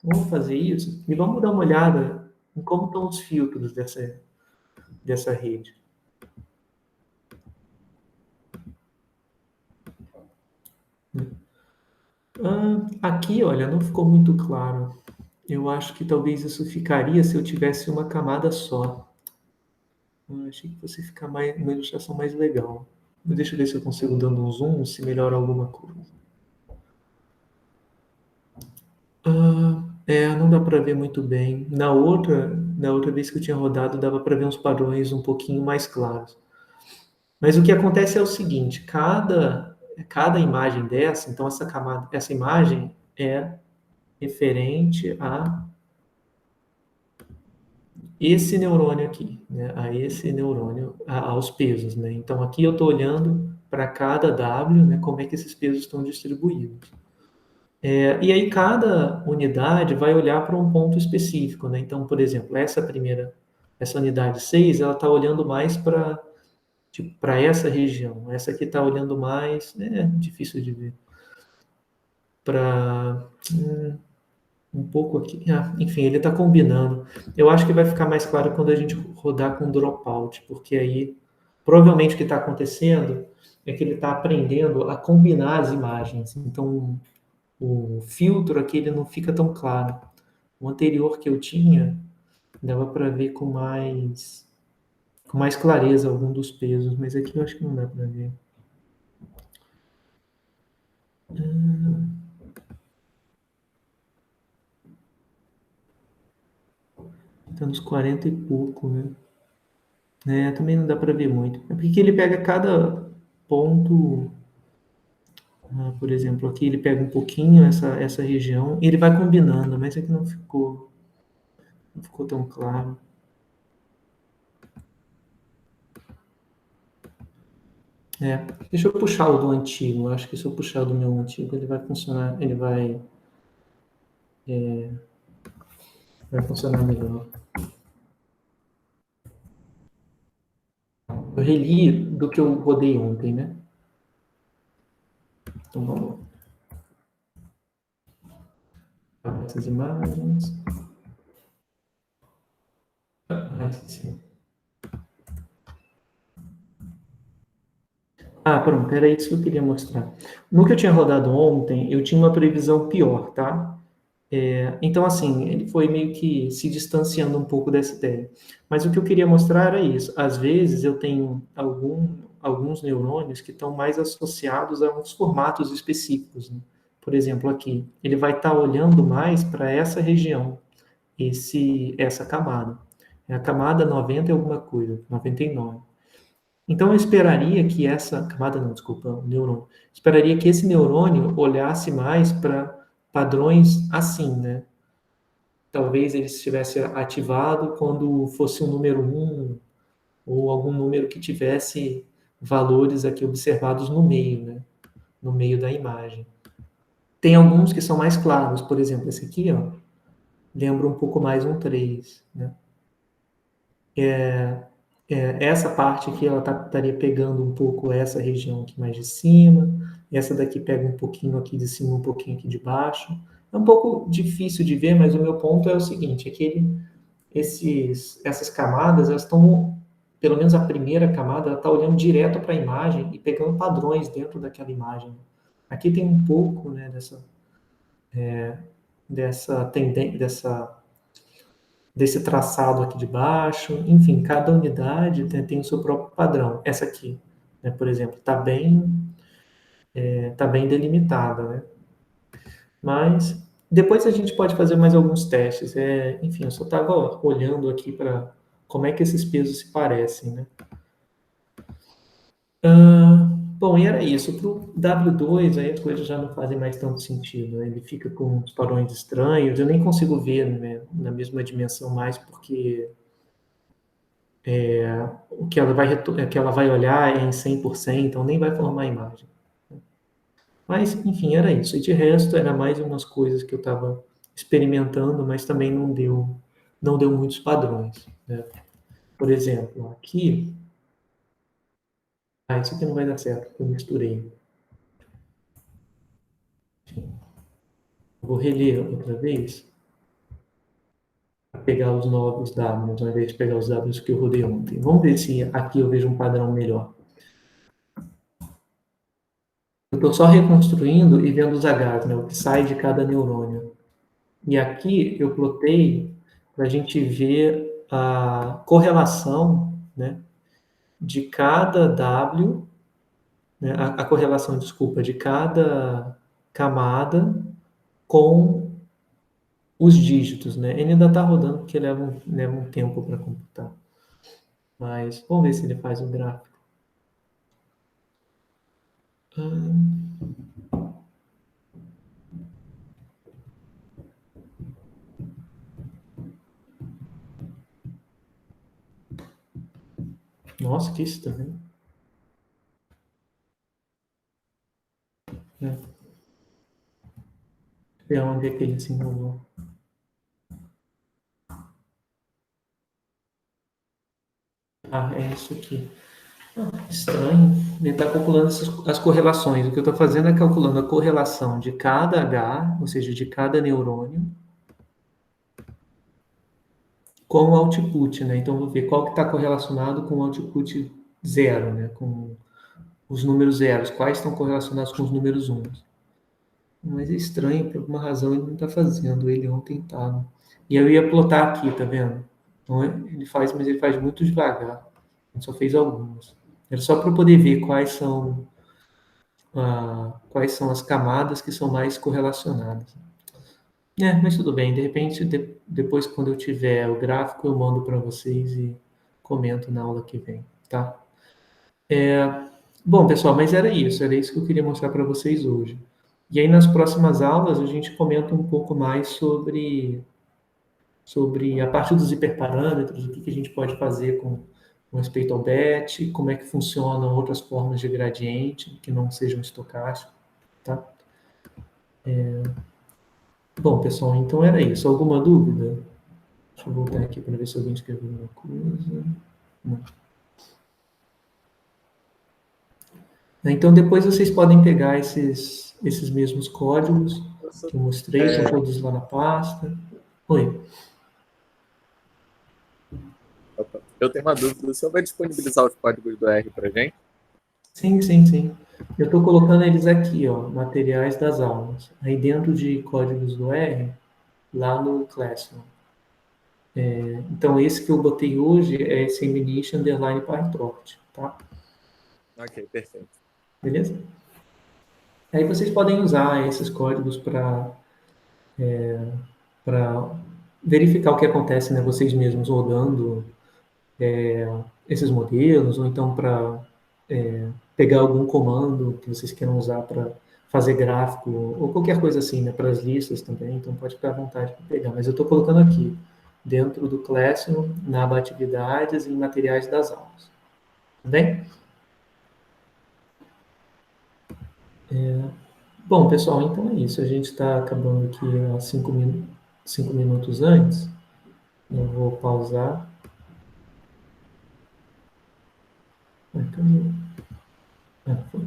Vamos fazer isso e vamos dar uma olhada em como estão os filtros dessa rede. Aqui, olha, não ficou muito claro. Eu acho que talvez isso ficaria se eu tivesse uma camada só. Eu achei que fosse ficar uma ilustração mais legal. Deixa eu ver se eu consigo dando um zoom, se melhora alguma coisa. Não dá para ver muito bem. Na outra vez que eu tinha rodado, dava para ver uns padrões um pouquinho mais claros. Mas o que acontece é o seguinte, cada imagem dessa, então essa imagem é referente a esse neurônio aqui, né? A esse neurônio, aos pesos, né? Então aqui eu estou olhando para cada W, né? Como é que esses pesos estão distribuídos. E aí cada unidade vai olhar para um ponto específico, né? Então, por exemplo, essa unidade 6, ela está olhando mais para essa região. Essa aqui está olhando mais, difícil de ver, para um pouco aqui. Enfim, ele está combinando. Eu acho que vai ficar mais claro quando a gente rodar com dropout, porque aí provavelmente o que está acontecendo é que ele está aprendendo a combinar as imagens. Então, o filtro aqui ele não fica tão claro. O anterior que eu tinha, dava para ver com mais clareza algum dos pesos, mas aqui eu acho que não dá para ver. Está nos 40 e pouco, né? Também não dá para ver muito. É porque ele pega cada ponto... por exemplo, aqui ele pega um pouquinho essa região e ele vai combinando, mas aqui não ficou tão claro. Deixa eu puxar o do antigo. Acho que se eu puxar o do meu antigo, ele vai funcionar. Ele vai funcionar melhor. Eu reli do que eu rodei ontem, né? Então vamos lá. Essas imagens. Sim. Pronto, era isso que eu queria mostrar. No que eu tinha rodado ontem, eu tinha uma previsão pior, tá? Então, assim, ele foi meio que se distanciando um pouco dessa ideia. Mas o que eu queria mostrar era isso. Às vezes, eu tenho alguns neurônios que estão mais associados a uns formatos específicos, né? Por exemplo, aqui, ele vai estar olhando mais para essa região. essa camada. É a camada 90 e alguma coisa, 99. Então, eu esperaria que essa camada, não, desculpa, o neurônio, esperaria que esse neurônio olhasse mais para padrões assim, né? Talvez ele estivesse ativado quando fosse um número 1 ou algum número que tivesse valores aqui observados no meio, né? No meio da imagem. Tem alguns que são mais claros, por exemplo, esse aqui, ó, lembra um pouco mais um 3, né? Essa parte aqui, ela estaria pegando um pouco essa região aqui mais de cima, essa daqui pega um pouquinho aqui de cima, um pouquinho aqui de baixo. É um pouco difícil de ver, mas o meu ponto é o seguinte, é que essas camadas, elas estão, pelo menos a primeira camada, ela está olhando direto para a imagem e pegando padrões dentro daquela imagem. Aqui tem um pouco, né, desse traçado aqui de baixo. Enfim, cada unidade tem o seu próprio padrão. Essa aqui, né, por exemplo, está bem delimitada, né? Mas depois a gente pode fazer mais alguns testes. Enfim, eu só estava olhando aqui para como é que esses pesos se parecem, né? Bom, e era isso. Para o W2, aí as coisas já não fazem mais tanto sentido, né? Ele fica com uns padrões estranhos. Eu nem consigo ver, né, na mesma dimensão mais, porque o que ela vai olhar é em 100%, então nem vai formar a imagem. Mas, enfim, era isso. E de resto, era mais umas coisas que eu estava experimentando, mas também não deu muitos padrões, né? Por exemplo, aqui... isso aqui não vai dar certo, porque eu misturei. Vou reler outra vez, para pegar os novos Ws, ao invés de pegar os Ws que eu rodei ontem. Vamos ver se aqui eu vejo um padrão melhor. Eu estou só reconstruindo e vendo os Hs, né, o que sai de cada neurônio. E aqui eu plotei para a gente ver a correlação, né, de cada W, né, a correlação, desculpa, de cada camada com os dígitos, né? Ele ainda está rodando porque leva um tempo para computar. Mas vamos ver se ele faz um gráfico. Nossa, que estranho. Ver onde é que ele se enrolou. É isso aqui. Estranho. Ele está calculando as correlações. O que eu estou fazendo é calculando a correlação de cada H, ou seja, de cada neurônio, com o output, né? Então, vou ver qual que está correlacionado com o output 0, né? Com os números zeros. Quais estão correlacionados com os números 1. Mas é estranho, por alguma razão ele não está fazendo. Ele ontem estava. E eu ia plotar aqui, tá vendo? Então, ele faz, mas ele faz muito devagar. Ele só fez algumas. Era só para eu poder ver quais são as camadas que são mais correlacionadas. Mas tudo bem. De repente, depois, quando eu tiver o gráfico, eu mando para vocês e comento na aula que vem, tá? Bom, pessoal, mas era isso que eu queria mostrar para vocês hoje. E aí, nas próximas aulas, a gente comenta um pouco mais sobre a parte dos hiperparâmetros, o que a gente pode fazer com respeito ao BET, como é que funcionam outras formas de gradiente que não sejam estocásticos, tá? Bom, pessoal, então era isso. Alguma dúvida? Deixa eu voltar aqui para ver se alguém escreveu alguma coisa. Não. Então, depois vocês podem pegar esses mesmos códigos que eu mostrei, são todos lá na pasta. Oi. Eu tenho uma dúvida. O senhor vai disponibilizar os códigos do R para a gente? Sim. Eu estou colocando eles aqui, ó, materiais das aulas. Aí dentro de códigos do R, lá no Classroom. Então, esse que eu botei hoje é esse _PyTorch, tá? Ok, perfeito. Beleza? Aí vocês podem usar esses códigos para verificar o que acontece, né, vocês mesmos rodando esses modelos, ou então para pegar algum comando que vocês queiram usar para fazer gráfico, ou qualquer coisa assim, né, para as listas também, então pode ficar à vontade para pegar. Mas eu estou colocando aqui, dentro do Classroom, na aba atividades e materiais das aulas. Tá bem? Bom, pessoal, então é isso. A gente está acabando aqui há 5 minutos antes. Eu vou pausar. Foi.